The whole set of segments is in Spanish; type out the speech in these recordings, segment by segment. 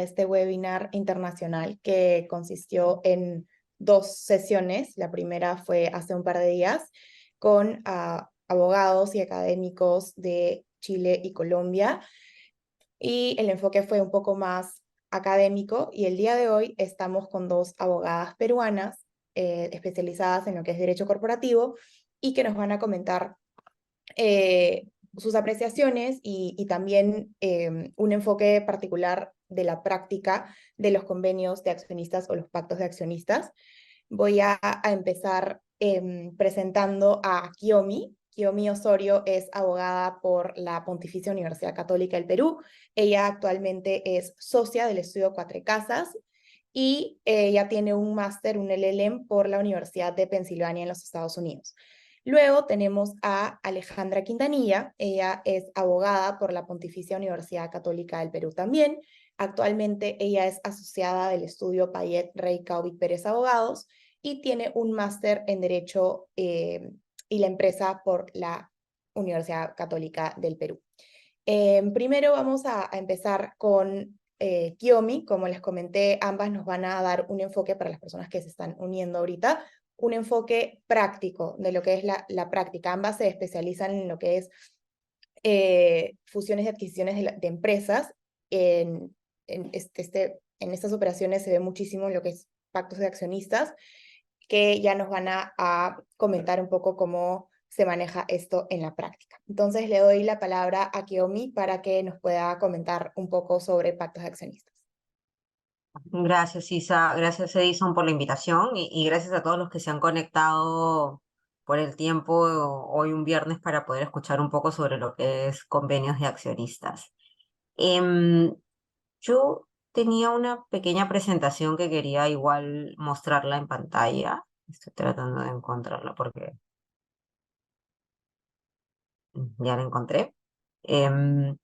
este webinar internacional que consistió en 2 sesiones. La primera fue hace un par de días con abogados y académicos de Chile y Colombia, y el enfoque fue un poco más académico, y el día de hoy estamos con 2 abogadas peruanas especializadas en lo que es derecho corporativo y que nos van a comentar sus apreciaciones y también un enfoque particular de la práctica de los convenios de accionistas o los pactos de accionistas. Voy a empezar presentando a Kiomi. Kiomi Osorio es abogada por la Pontificia Universidad Católica del Perú. Ella actualmente es socia del estudio Cuatro Casas y ella tiene un máster, un LLM, por la Universidad de Pensilvania en los Estados Unidos. Luego tenemos a Alejandra Quintanilla. Ella es abogada por la Pontificia Universidad Católica del Perú también. Actualmente ella es asociada del estudio Payet Rey Cauvit Pérez Abogados y tiene un máster en Derecho y la empresa por la Universidad Católica del Perú. Primero vamos a empezar con Kiomi. Como les comenté, ambas nos van a dar un enfoque para las personas que se están uniendo ahorita, un enfoque práctico de lo que es la práctica. Ambas se especializan en lo que es fusiones y adquisiciones de empresas. En estas operaciones se ve muchísimo lo que es pactos de accionistas, que ya nos van a comentar un poco cómo se maneja esto en la práctica. Entonces le doy la palabra a Kiomi para que nos pueda comentar un poco sobre pactos de accionistas. Gracias, Isa. Gracias, Edison, por la invitación y gracias a todos los que se han conectado por el tiempo hoy un viernes para poder escuchar un poco sobre lo que es convenios de accionistas. Yo tenía una pequeña presentación que quería igual mostrarla en pantalla. Estoy tratando de encontrarla porque ya la encontré. Un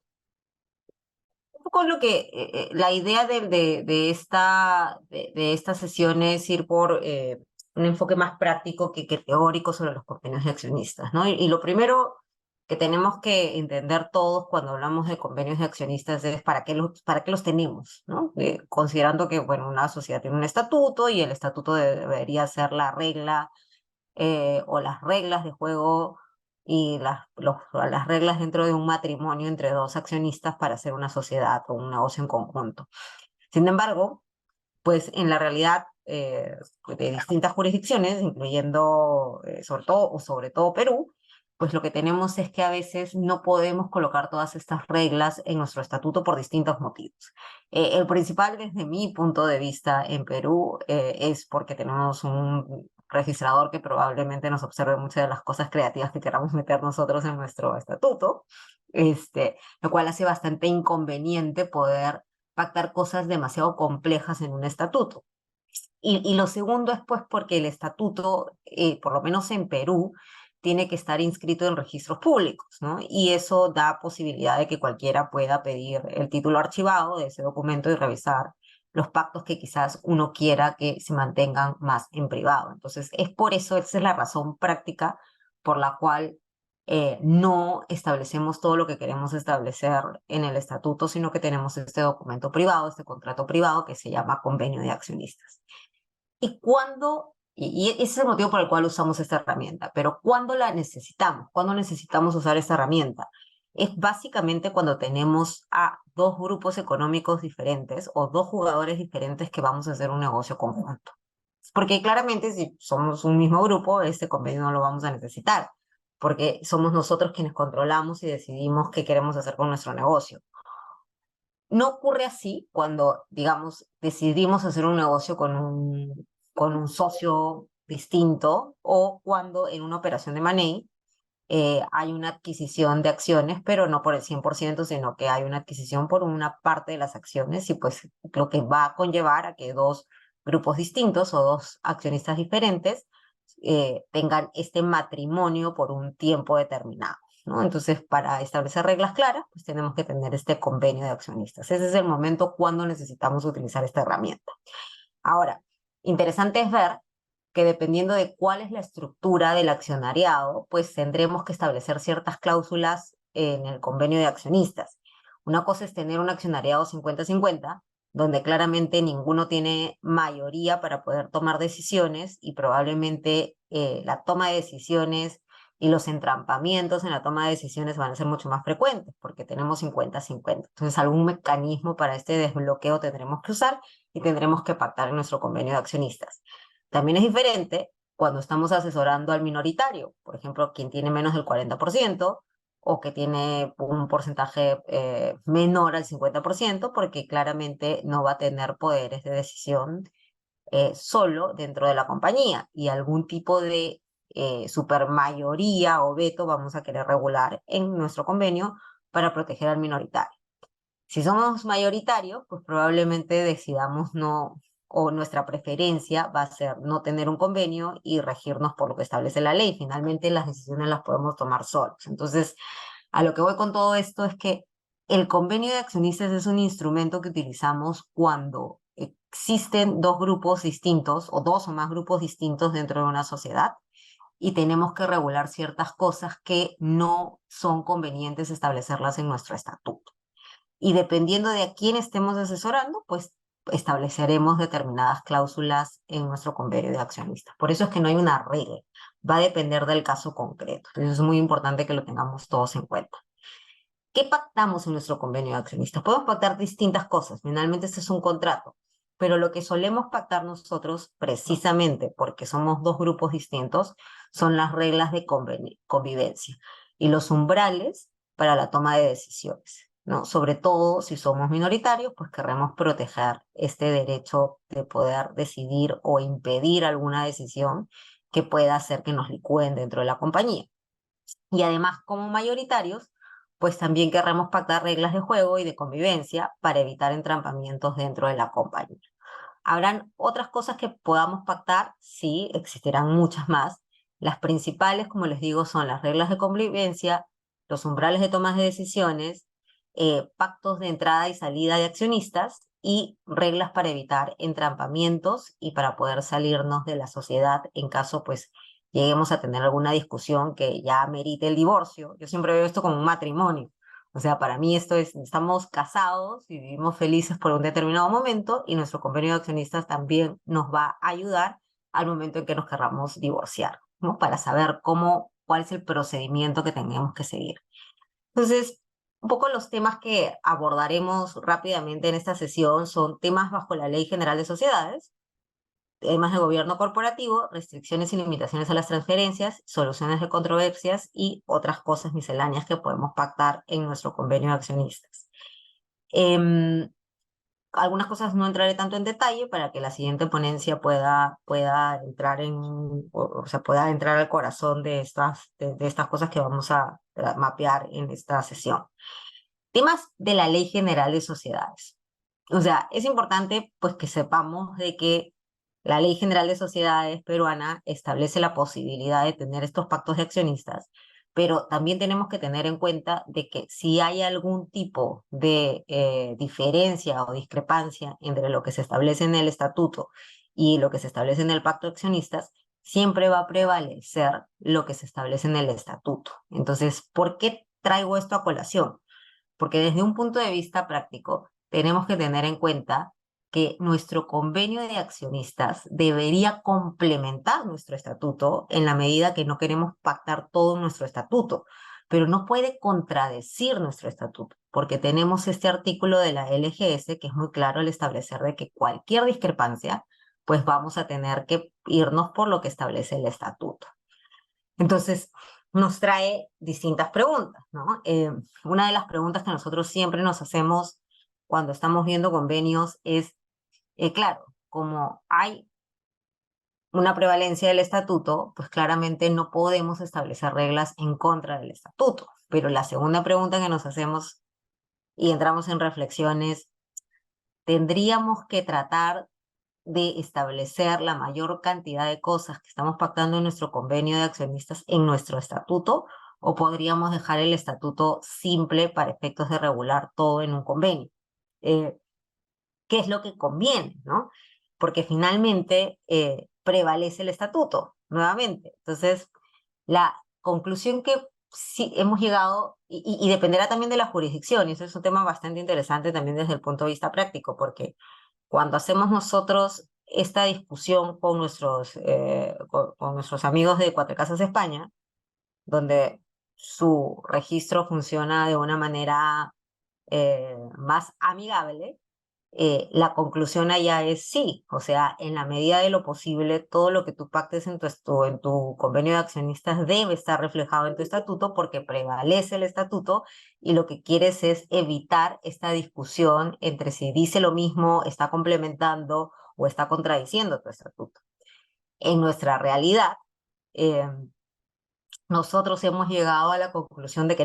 poco lo que la idea de esta sesión es ir por un enfoque más práctico que teórico sobre los convenios de accionistas, ¿no? Y lo primero que tenemos que entender todos cuando hablamos de convenios de accionistas es para qué los tenemos, ¿no? Considerando que, bueno, una sociedad tiene un estatuto y el estatuto debería ser la regla o las reglas de juego y las reglas dentro de un matrimonio entre 2 accionistas para hacer una sociedad o un negocio en conjunto. Sin embargo, pues en la realidad de distintas jurisdicciones, incluyendo sobre todo Perú, pues lo que tenemos es que a veces no podemos colocar todas estas reglas en nuestro estatuto por distintos motivos. El principal, desde mi punto de vista en Perú, es porque tenemos un registrador que probablemente nos observe muchas de las cosas creativas que queramos meter nosotros en nuestro estatuto, lo cual hace bastante inconveniente poder pactar cosas demasiado complejas en un estatuto. Y lo segundo es pues porque el estatuto, por lo menos en Perú, tiene que estar inscrito en registros públicos, ¿no? Y eso da posibilidad de que cualquiera pueda pedir el título archivado de ese documento y revisar los pactos que quizás uno quiera que se mantengan más en privado. Entonces, es por eso, esa es la razón práctica por la cual no establecemos todo lo que queremos establecer en el estatuto, sino que tenemos este documento privado, este contrato privado que se llama convenio de accionistas. Y ese es el motivo por el cual usamos esta herramienta, pero ¿cuándo la necesitamos? ¿Cuándo necesitamos usar esta herramienta? Es básicamente cuando tenemos a 2 grupos económicos diferentes o 2 jugadores diferentes que vamos a hacer un negocio conjunto. Porque claramente si somos un mismo grupo, este convenio no lo vamos a necesitar, porque somos nosotros quienes controlamos y decidimos qué queremos hacer con nuestro negocio. No ocurre así cuando, digamos, decidimos hacer un negocio con un socio distinto o cuando en una operación de money hay una adquisición de acciones, pero no por el 100%, sino que hay una adquisición por una parte de las acciones y pues lo que va a conllevar a que 2 grupos distintos o 2 accionistas diferentes tengan este matrimonio por un tiempo determinado, ¿no? Entonces, para establecer reglas claras, pues tenemos que tener este convenio de accionistas. Ese es el momento cuando necesitamos utilizar esta herramienta. Ahora, interesante es ver que dependiendo de cuál es la estructura del accionariado, pues tendremos que establecer ciertas cláusulas en el convenio de accionistas. Una cosa es tener un accionariado 50-50 donde claramente ninguno tiene mayoría para poder tomar decisiones y probablemente la toma de decisiones y los entrampamientos en la toma de decisiones van a ser mucho más frecuentes porque tenemos 50-50. Entonces, algún mecanismo para este desbloqueo tendremos que usar y tendremos que pactar en nuestro convenio de accionistas. También es diferente cuando estamos asesorando al minoritario, por ejemplo, quien tiene menos del 40% o que tiene un porcentaje menor al 50%, porque claramente no va a tener poderes de decisión solo dentro de la compañía y algún tipo de supermayoría o veto vamos a querer regular en nuestro convenio para proteger al minoritario. Si somos mayoritarios, pues probablemente decidamos no, o nuestra preferencia va a ser no tener un convenio y regirnos por lo que establece la ley. Finalmente las decisiones las podemos tomar solos. Entonces, a lo que voy con todo esto es que el convenio de accionistas es un instrumento que utilizamos cuando existen dos grupos distintos o dos o más grupos distintos dentro de una sociedad y tenemos que regular ciertas cosas que no son convenientes establecerlas en nuestro estatuto. Y dependiendo de a quién estemos asesorando, pues estableceremos determinadas cláusulas en nuestro convenio de accionistas. Por eso es que no hay una regla, va a depender del caso concreto. Entonces es muy importante que lo tengamos todos en cuenta. ¿Qué pactamos en nuestro convenio de accionistas? Podemos pactar distintas cosas, finalmente este es un contrato, pero lo que solemos pactar nosotros, precisamente porque somos dos grupos distintos, son las reglas de convivencia y los umbrales para la toma de decisiones, ¿no? Sobre todo si somos minoritarios, pues queremos proteger este derecho de poder decidir o impedir alguna decisión que pueda hacer que nos licúen dentro de la compañía. Y además, como mayoritarios, pues también querremos pactar reglas de juego y de convivencia para evitar entrampamientos dentro de la compañía. Habrán otras cosas que podamos pactar, sí, existirán muchas más. Las principales, como les digo, son las reglas de convivencia, los umbrales de tomas de decisiones, pactos de entrada y salida de accionistas y reglas para evitar entrampamientos y para poder salirnos de la sociedad en caso, pues, lleguemos a tener alguna discusión que ya merite el divorcio. Yo siempre veo esto como un matrimonio. O sea, para mí esto es, estamos casados y vivimos felices por un determinado momento y nuestro convenio de accionistas también nos va a ayudar al momento en que nos querramos divorciar, ¿no? Para saber cuál es el procedimiento que tenemos que seguir. Entonces, un poco los temas que abordaremos rápidamente en esta sesión son temas bajo la Ley General de Sociedades, temas de gobierno corporativo, restricciones y limitaciones a las transferencias, soluciones de controversias y otras cosas misceláneas que podemos pactar en nuestro convenio de accionistas. Algunas cosas no entraré tanto en detalle para que la siguiente ponencia pueda entrar o sea, pueda entrar al corazón de estas cosas que vamos a mapear en esta sesión. Temas de la Ley General de Sociedades. O sea, es importante pues que sepamos de que la Ley General de Sociedades peruana establece la posibilidad de tener estos pactos de accionistas, pero también tenemos que tener en cuenta de que si hay algún tipo de diferencia o discrepancia entre lo que se establece en el estatuto y lo que se establece en el pacto de accionistas, siempre va a prevalecer lo que se establece en el estatuto. Entonces, ¿por qué traigo esto a colación? Porque desde un punto de vista práctico, tenemos que tener en cuenta que nuestro convenio de accionistas debería complementar nuestro estatuto en la medida que no queremos pactar todo nuestro estatuto, pero no puede contradecir nuestro estatuto, porque tenemos este artículo de la LGS que es muy claro al establecer de que cualquier discrepancia, pues vamos a tener que irnos por lo que establece el estatuto. Entonces, nos trae distintas preguntas, ¿no? Una de las preguntas que nosotros siempre nos hacemos cuando estamos viendo convenios es, claro, como hay una prevalencia del estatuto, pues claramente no podemos establecer reglas en contra del estatuto. Pero la segunda pregunta que nos hacemos y entramos en reflexiones, ¿tendríamos que tratar de establecer la mayor cantidad de cosas que estamos pactando en nuestro convenio de accionistas en nuestro estatuto, o podríamos dejar el estatuto simple para efectos de regular todo en un convenio? ¿Qué es lo que conviene, no? Porque finalmente prevalece el estatuto, nuevamente. Entonces, la conclusión que sí hemos llegado, y dependerá también de la jurisdicción, y eso es un tema bastante interesante también desde el punto de vista práctico, porque cuando hacemos nosotros esta discusión con nuestros amigos de Cuatro Casas España, donde su registro funciona de una manera más amigable, la conclusión allá es sí, o sea, en la medida de lo posible, todo lo que tú pactes en tu convenio de accionistas debe estar reflejado en tu estatuto porque prevalece el estatuto y lo que quieres es evitar esta discusión entre si dice lo mismo, está complementando o está contradiciendo tu estatuto. En nuestra realidad, eh, nosotros hemos llegado a la conclusión de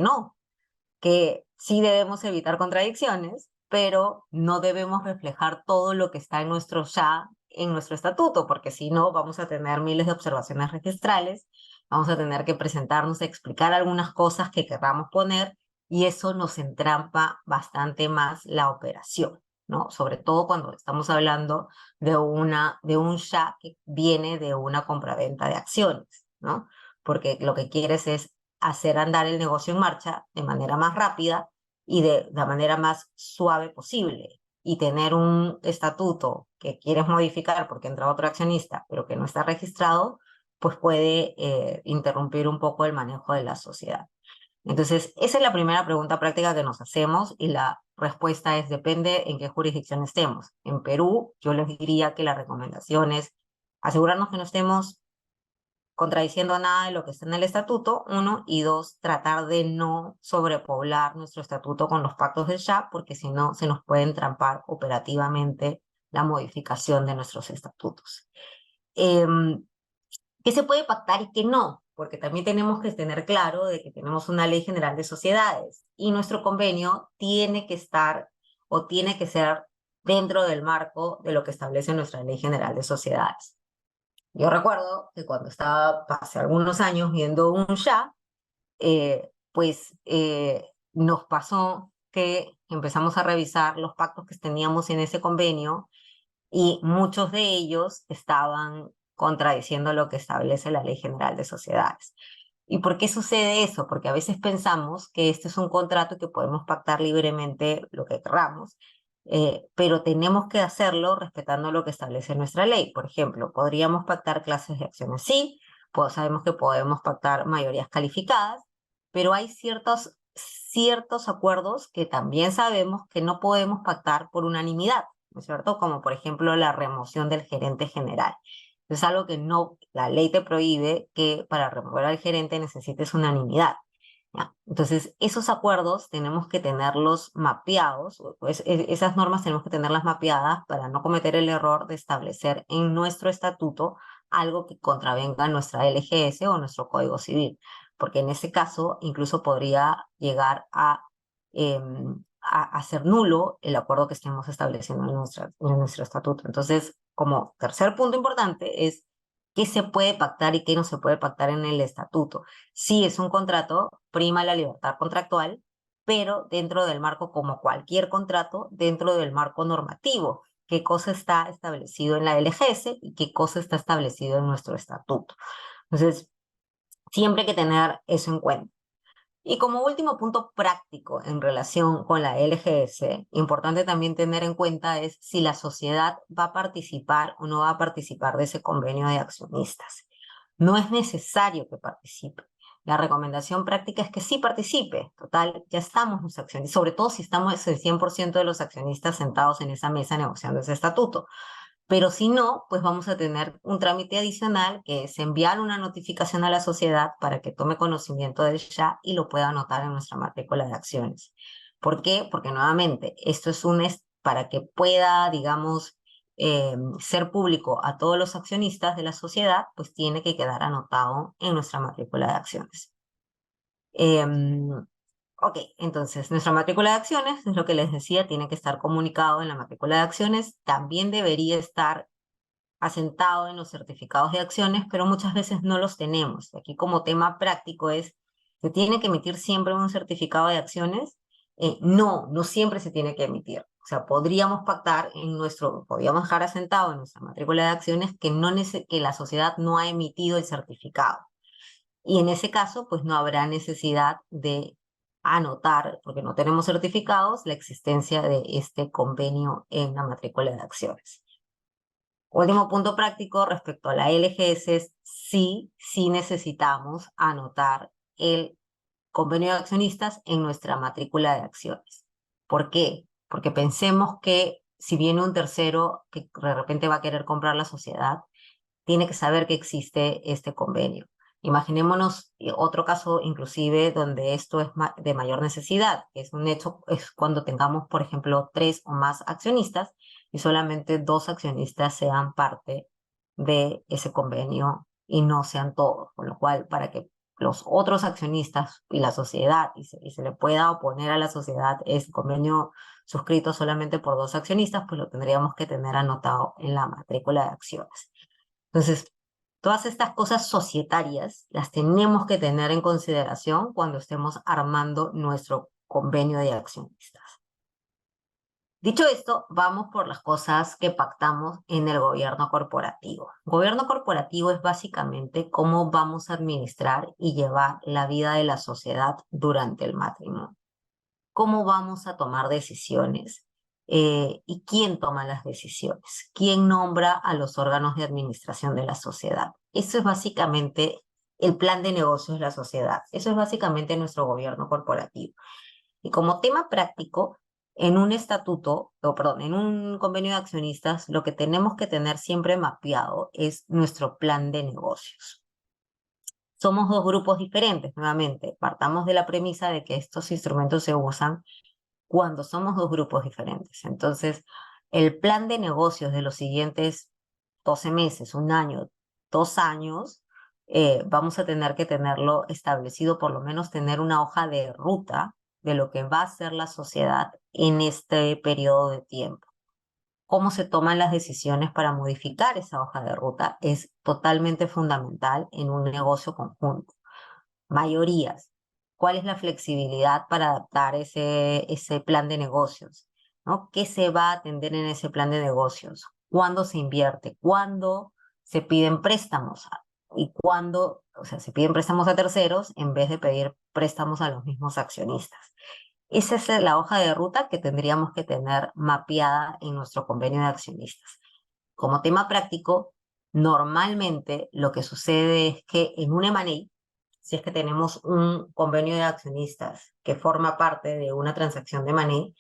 que sí debemos evitar contradicciones, pero no debemos reflejar todo lo que está en nuestro ya, en nuestro estatuto, porque si no vamos a tener miles de observaciones registrales, vamos a tener que presentarnos a explicar algunas cosas que queramos poner y eso nos entrampa bastante más la operación, ¿no? Sobre todo cuando estamos hablando de un ya que viene de una compraventa de acciones, ¿no? Porque lo que quieres es hacer andar el negocio en marcha de manera más rápida y de la manera más suave posible. Y tener un estatuto que quieres modificar porque entra otro accionista, pero que no está registrado, pues puede interrumpir un poco el manejo de la sociedad. Entonces, esa es la primera pregunta práctica que nos hacemos y la respuesta es depende en qué jurisdicción estemos. En Perú, yo les diría que la recomendación es asegurarnos que no estemos contradiciendo nada de lo que está en el estatuto, uno, y dos, tratar de no sobrepoblar nuestro estatuto con los pactos del SHAP, porque si no se nos puede entrampar operativamente la modificación de nuestros estatutos. ¿Qué se puede pactar y qué no? Porque también tenemos que tener claro de que tenemos una ley general de sociedades y nuestro convenio tiene que estar o tiene que ser dentro del marco de lo que establece nuestra ley general de sociedades. Yo recuerdo que cuando estaba hace algunos años viendo un ya, nos pasó que empezamos a revisar los pactos que teníamos en ese convenio y muchos de ellos estaban contradiciendo lo que establece la Ley General de Sociedades. ¿Y por qué sucede eso? Porque a veces pensamos que este es un contrato que podemos pactar libremente lo que queramos, pero tenemos que hacerlo respetando lo que establece nuestra ley. Por ejemplo, podríamos pactar clases de acciones, sí, pues sabemos que podemos pactar mayorías calificadas, pero hay ciertos acuerdos que también sabemos que no podemos pactar por unanimidad, ¿no es cierto? Como por ejemplo la remoción del gerente general. Es algo que no, la ley te prohíbe que para remover al gerente necesites unanimidad. ¿Ya? Entonces, esos acuerdos tenemos que tenerlos mapeados, pues esas normas tenemos que tenerlas mapeadas para no cometer el error de establecer en nuestro estatuto algo que contravenga nuestra LGS o nuestro Código Civil, porque en ese caso incluso podría llegar a hacer nulo el acuerdo que estemos estableciendo en nuestro estatuto. Entonces, como tercer punto importante es qué se puede pactar y qué no se puede pactar en el estatuto. Si es un contrato, prima la libertad contractual, pero dentro del marco, como cualquier contrato, dentro del marco normativo, qué cosa está establecido en la LGS y qué cosa está establecido en nuestro estatuto. Entonces, siempre hay que tener eso en cuenta. Y como último punto práctico en relación con la LGS, importante también tener en cuenta es si la sociedad va a participar o no va a participar de ese convenio de accionistas. No es necesario que participe. La recomendación práctica es que sí participe. Total, ya estamos los accionistas, sobre todo si estamos el 100% de los accionistas sentados en esa mesa negociando ese estatuto. Pero si no, pues vamos a tener un trámite adicional que es enviar una notificación a la sociedad para que tome conocimiento del ya y lo pueda anotar en nuestra matrícula de acciones. ¿Por qué? Porque nuevamente, esto es para que pueda, digamos, ser público a todos los accionistas de la sociedad, pues tiene que quedar anotado en nuestra matrícula de acciones. Ok, entonces nuestra matrícula de acciones, es lo que les decía, tiene que estar comunicado en la matrícula de acciones, también debería estar asentado en los certificados de acciones, pero muchas veces no los tenemos. Aquí como tema práctico es, ¿se tiene que emitir siempre un certificado de acciones? No, no siempre se tiene que emitir. O sea, podríamos pactar podríamos dejar asentado en nuestra matrícula de acciones que la sociedad no ha emitido el certificado. Y en ese caso, pues no habrá necesidad de anotar, porque no tenemos certificados, la existencia de este convenio en la matrícula de acciones. Último punto práctico respecto a la LGS, sí necesitamos anotar el convenio de accionistas en nuestra matrícula de acciones. ¿Por qué? Porque pensemos que si viene un tercero que de repente va a querer comprar la sociedad, tiene que saber que existe este convenio. Imaginémonos otro caso inclusive donde esto es de mayor necesidad, que es un hecho, es cuando tengamos, por ejemplo, 3 o más accionistas y solamente 2 accionistas sean parte de ese convenio y no sean todos, con lo cual para que los otros accionistas y la sociedad, y se le pueda oponer a la sociedad ese convenio suscrito solamente por 2 accionistas, pues lo tendríamos que tener anotado en la matrícula de acciones. Entonces, todas estas cosas societarias las tenemos que tener en consideración cuando estemos armando nuestro convenio de accionistas. Dicho esto, vamos por las cosas que pactamos en el gobierno corporativo. Gobierno corporativo es básicamente cómo vamos a administrar y llevar la vida de la sociedad durante el matrimonio. Cómo vamos a tomar decisiones y quién toma las decisiones, quién nombra a los órganos de administración de la sociedad. Eso es básicamente el plan de negocios de la sociedad. Eso es básicamente nuestro gobierno corporativo. Y como tema práctico, en un estatuto, o perdón, en un convenio de accionistas, lo que tenemos que tener siempre mapeado es nuestro plan de negocios. Somos 2 grupos diferentes, nuevamente. Partamos de la premisa de que estos instrumentos se usan cuando somos 2 grupos diferentes. Entonces, el plan de negocios de los siguientes 12 meses, 1 año, 2 años, vamos a tener que tenerlo establecido, por lo menos tener una hoja de ruta de lo que va a ser la sociedad en este periodo de tiempo. Cómo se toman las decisiones para modificar esa hoja de ruta es totalmente fundamental en un negocio conjunto. Mayorías. ¿Cuál es la flexibilidad para adaptar ese plan de negocios? ¿No? ¿Qué se va a atender en ese plan de negocios? ¿Cuándo se invierte? ¿Cuándo se piden préstamos? ¿Y cuándo, o sea, se piden préstamos a terceros en vez de pedir préstamos a los mismos accionistas? Esa es la hoja de ruta que tendríamos que tener mapeada en nuestro convenio de accionistas. Como tema práctico, normalmente lo que sucede es que en un M&A, si es que tenemos un convenio de accionistas que forma parte de una transacción de M&A,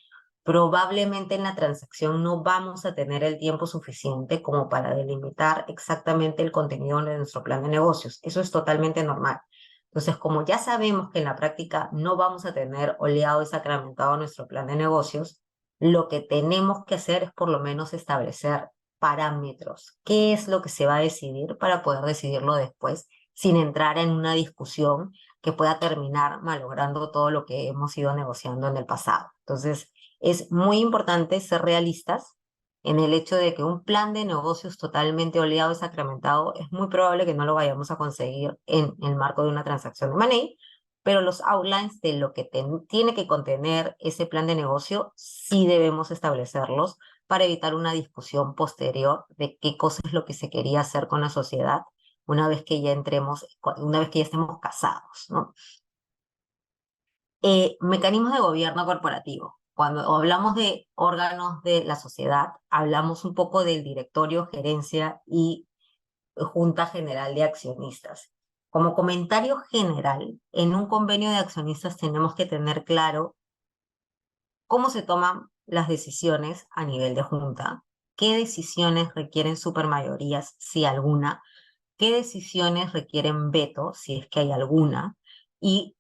probablemente en la transacción no vamos a tener el tiempo suficiente como para delimitar exactamente el contenido de nuestro plan de negocios. Eso es totalmente normal. Entonces, como ya sabemos que en la práctica no vamos a tener oleado y sacramentado nuestro plan de negocios, lo que tenemos que hacer es por lo menos establecer parámetros. ¿Qué es lo que se va a decidir para poder decidirlo después sin entrar en una discusión que pueda terminar malogrando todo lo que hemos ido negociando en el pasado? Entonces, es muy importante ser realistas en el hecho de que un plan de negocios totalmente oleado y sacramentado es muy probable que no lo vayamos a conseguir en el marco de una transacción de money, pero los outlines de lo que tiene que contener ese plan de negocio sí debemos establecerlos para evitar una discusión posterior de qué cosa es lo que se quería hacer con la sociedad una vez que ya entremos, una vez que ya estemos casados, ¿no? Mecanismos de gobierno corporativo. Cuando hablamos de órganos de la sociedad, hablamos un poco del directorio, gerencia y junta general de accionistas. Como comentario general, en un convenio de accionistas tenemos que tener claro cómo se toman las decisiones a nivel de junta, qué decisiones requieren supermayorías, si alguna, qué decisiones requieren veto, si es que hay alguna, y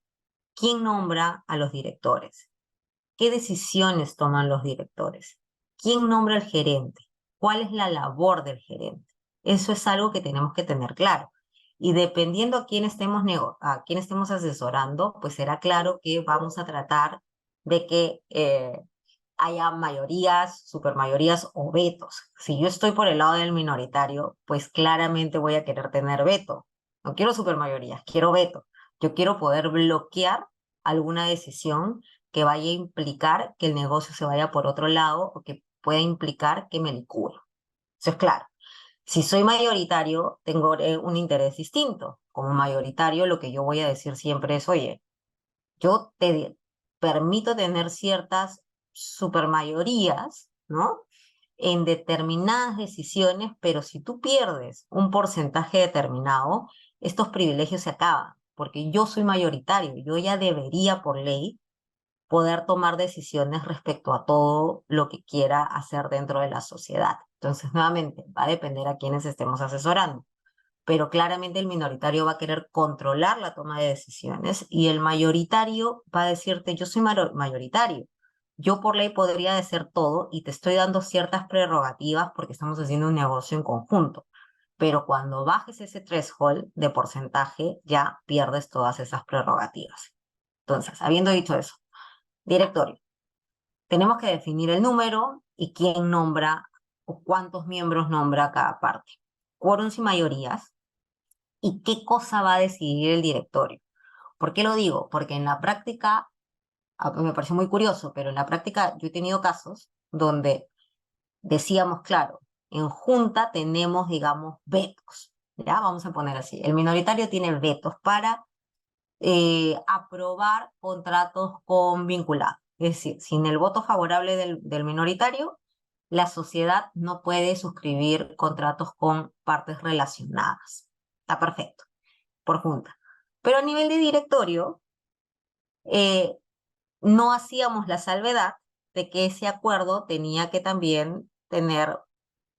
quién nombra a los directores, qué decisiones toman los directores, quién nombra al gerente, cuál es la labor del gerente. Eso es algo que tenemos que tener claro. Y dependiendo a quién estemos asesorando, pues será claro que vamos a tratar de que haya mayorías, supermayorías o vetos. Si yo estoy por el lado del minoritario, pues claramente voy a querer tener veto. No quiero supermayorías, quiero veto. Yo quiero poder bloquear alguna decisión que vaya a implicar que el negocio se vaya por otro lado o que pueda implicar que me licúe. Eso es claro. Si soy mayoritario, tengo un interés distinto. Como mayoritario, lo que yo voy a decir siempre es, oye, yo te permito tener ciertas supermayorías, ¿no? En determinadas decisiones, pero si tú pierdes un porcentaje determinado, estos privilegios se acaban, porque yo soy mayoritario, yo ya debería por ley poder tomar decisiones respecto a todo lo que quiera hacer dentro de la sociedad. Entonces, nuevamente, va a depender a quienes estemos asesorando, pero claramente el minoritario va a querer controlar la toma de decisiones y el mayoritario va a decirte, yo soy mayoritario, yo por ley podría hacer todo y te estoy dando ciertas prerrogativas porque estamos haciendo un negocio en conjunto. Pero cuando bajes ese threshold de porcentaje, ya pierdes todas esas prerrogativas. Entonces, habiendo dicho eso, directorio. Tenemos que definir el número y quién nombra o cuántos miembros nombra cada parte. Quórums y mayorías. ¿Y qué cosa va a decidir el directorio? ¿Por qué lo digo? Porque en la práctica, me pareció muy curioso, pero en la práctica yo he tenido casos donde decíamos, claro, en junta tenemos, digamos, vetos. ¿Ya? Vamos a poner así. El minoritario tiene vetos para aprobar contratos con vinculados. Es decir, sin el voto favorable del minoritario, la sociedad no puede suscribir contratos con partes relacionadas. Está perfecto, por junta. Pero a nivel de directorio, eh, no hacíamos la salvedad de que ese acuerdo tenía que también tener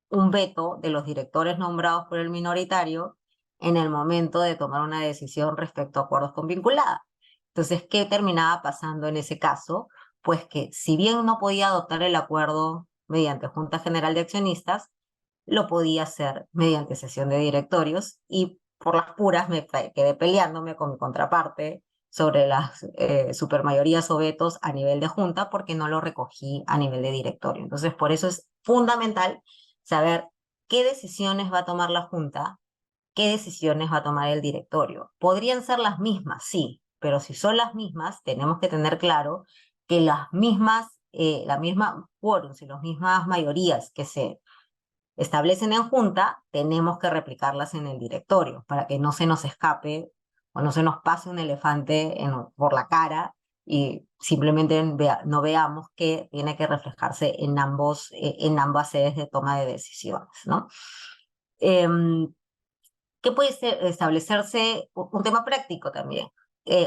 un veto de los directores nombrados por el minoritario en el momento de tomar una decisión respecto a acuerdos con vinculada. Entonces, ¿qué terminaba pasando en ese caso? Pues que si bien no podía adoptar el acuerdo mediante Junta General de Accionistas, lo podía hacer mediante sesión de directorios y por las puras me quedé peleándome con mi contraparte sobre las supermayorías o vetos a nivel de junta porque no lo recogí a nivel de directorio. Entonces, por eso es fundamental saber qué decisiones va a tomar la junta, qué decisiones va a tomar el directorio. Podrían ser las mismas, sí, pero si son las mismas, tenemos que tener claro que las mismas, la misma quórums y las mismas mayorías que se establecen en junta, tenemos que replicarlas en el directorio para que no se nos escape o no se nos pase un elefante por la cara y simplemente no veamos que tiene que reflejarse en ambas sedes de toma de decisiones, ¿no? ¿Qué puede establecerse? Un tema práctico también.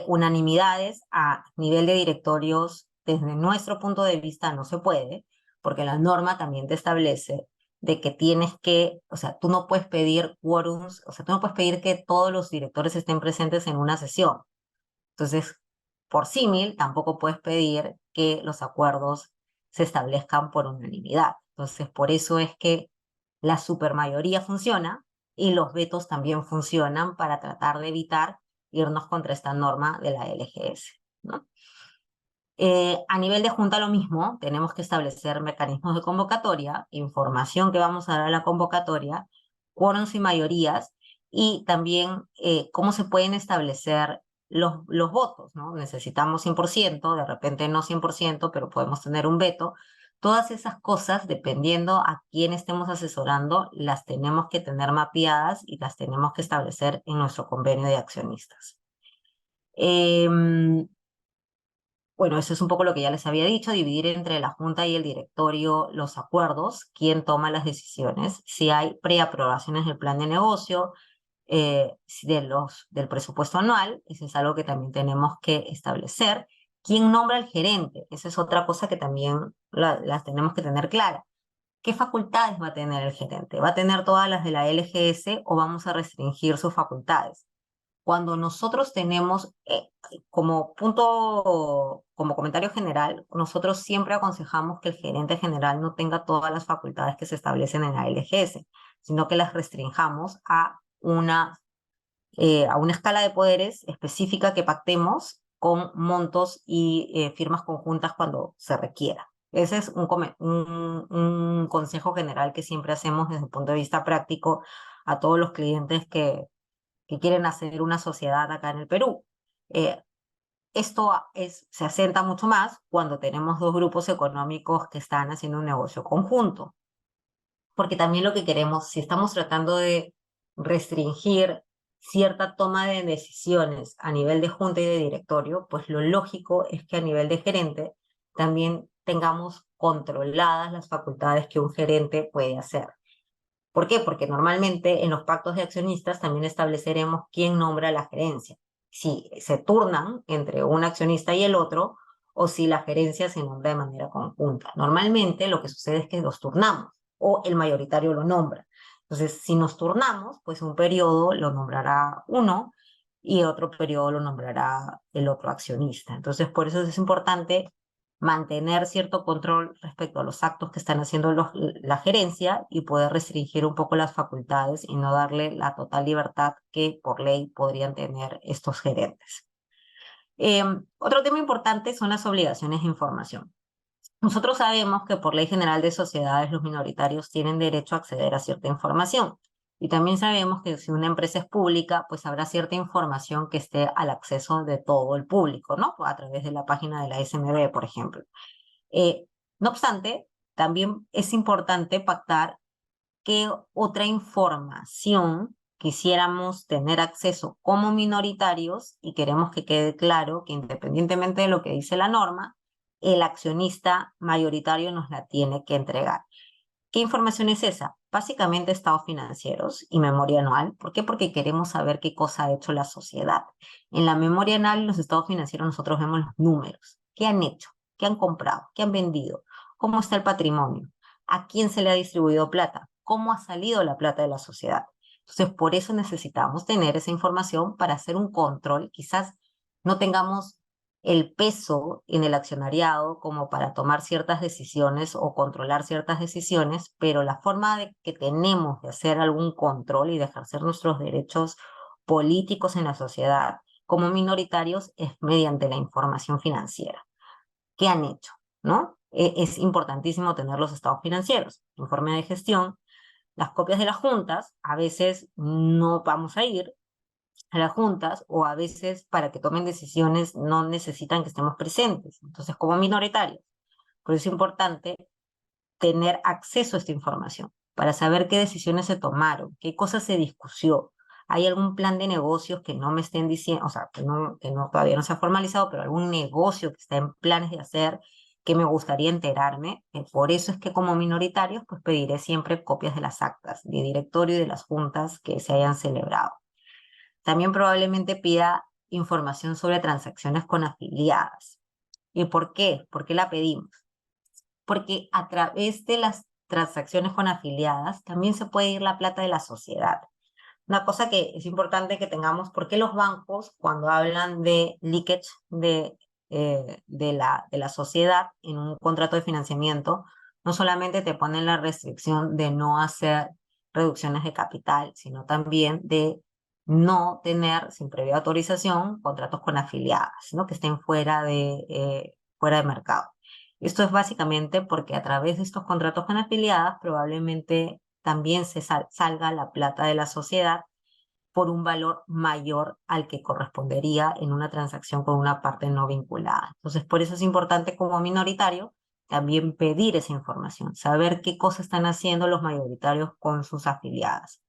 Unanimidades a nivel de directorios, desde nuestro punto de vista, no se puede, porque la norma también te establece de que tienes que, o sea, tú no puedes pedir quórums, o sea, tú no puedes pedir que todos los directores estén presentes en una sesión. Entonces, por símil, tampoco puedes pedir que los acuerdos se establezcan por unanimidad. Entonces, por eso es que la supermayoría funciona y los vetos también funcionan para tratar de evitar irnos contra esta norma de la LGS, ¿no? A nivel de junta lo mismo, tenemos que establecer mecanismos de convocatoria, información que vamos a dar a la convocatoria, quórums y mayorías, y también cómo se pueden establecer los votos, ¿no? Necesitamos 100%, de repente no 100%, pero podemos tener un veto. Todas esas cosas, dependiendo a quién estemos asesorando, las tenemos que tener mapeadas y las tenemos que establecer en nuestro convenio de accionistas. Bueno, eso es un poco lo que ya les había dicho, dividir entre la junta y el directorio los acuerdos, quién toma las decisiones, si hay preaprobaciones del plan de negocio, del presupuesto anual, eso es algo que también tenemos que establecer. ¿Quién nombra al gerente? Esa es otra cosa que también las tenemos que tener clara. ¿Qué facultades va a tener el gerente? ¿Va a tener todas las de la LGS o vamos a restringir sus facultades? Cuando nosotros tenemos, como punto, como comentario general, nosotros siempre aconsejamos que el gerente general no tenga todas las facultades que se establecen en la LGS, sino que las restringamos a una escala de poderes específica que pactemos con montos y firmas conjuntas cuando se requiera. Ese es un consejo general que siempre hacemos desde el punto de vista práctico a todos los clientes que quieren hacer una sociedad acá en el Perú. Eh, Esto se asenta mucho más cuando tenemos dos grupos económicos que están haciendo un negocio conjunto. porque también lo que queremos, si estamos tratando de restringir cierta toma de decisiones a nivel de junta y de directorio, pues lo lógico es que a nivel de gerente también tengamos controladas las facultades que un gerente puede hacer. ¿Por qué? Porque normalmente en los pactos de accionistas también estableceremos quién nombra la gerencia. Si se turnan entre un accionista y el otro, o si la gerencia se nombra de manera conjunta. Normalmente lo que sucede es que los turnamos, o el mayoritario lo nombra. Entonces, si nos turnamos, pues un periodo lo nombrará uno y otro periodo lo nombrará el otro accionista. Entonces, por eso es importante mantener cierto control respecto a los actos que están haciendo la gerencia y poder restringir un poco las facultades y no darle la total libertad que por ley podrían tener estos gerentes. Otro tema importante son las obligaciones de información. Nosotros sabemos que por Ley General de Sociedades los minoritarios tienen derecho a acceder a cierta información. Y también sabemos que si una empresa es pública, pues habrá cierta información que esté al acceso de todo el público, ¿no? A través de la página de la SMB, por ejemplo. Eh, no obstante, también es importante pactar qué otra información quisiéramos tener acceso como minoritarios y queremos que quede claro que independientemente de lo que dice la norma, el accionista mayoritario nos la tiene que entregar. ¿Qué información es esa? Básicamente estados financieros y memoria anual. ¿Por qué? Porque queremos saber qué cosa ha hecho la sociedad. En la memoria anual y los estados financieros nosotros vemos los números. ¿Qué han hecho? ¿Qué han comprado? ¿Qué han vendido? ¿Cómo está el patrimonio? ¿A quién se le ha distribuido plata? ¿Cómo ha salido la plata de la sociedad? Entonces, por eso necesitamos tener esa información para hacer un control. Quizás no tengamos el peso en el accionariado como para tomar ciertas decisiones o controlar ciertas decisiones, pero la forma de que tenemos de hacer algún control y de ejercer nuestros derechos políticos en la sociedad como minoritarios es mediante la información financiera. ¿Qué han hecho? ¿No? Es importantísimo tener los estados financieros, informe de gestión, las copias de las juntas, a veces no vamos a ir a las juntas o a veces para que tomen decisiones no necesitan que estemos presentes. Entonces, como minoritarios, por eso es importante tener acceso a esta información para saber qué decisiones se tomaron, qué cosas se discutió. ¿Hay algún plan de negocios que no me estén diciendo, o sea, que no todavía no se ha formalizado, pero algún negocio que está en planes de hacer que me gustaría enterarme? Por eso es que como minoritarios, pues pediré siempre copias de las actas de directorio y de las juntas que se hayan celebrado. También probablemente pida información sobre transacciones con afiliadas. ¿Y por qué? ¿Por qué la pedimos? Porque a través de las transacciones con afiliadas también se puede ir la plata de la sociedad. Una cosa que es importante que tengamos, porque los bancos cuando hablan de leakage de la sociedad en un contrato de financiamiento, no solamente te ponen la restricción de no hacer reducciones de capital, sino también de no tener, sin previa autorización, contratos con afiliadas, ¿no? Que estén fuera de mercado. Esto es básicamente porque a través de estos contratos con afiliadas probablemente también salga la plata de la sociedad por un valor mayor al que correspondería en una transacción con una parte no vinculada. Entonces, por eso es importante como minoritario también pedir esa información, saber qué cosas están haciendo los mayoritarios con sus afiliadas.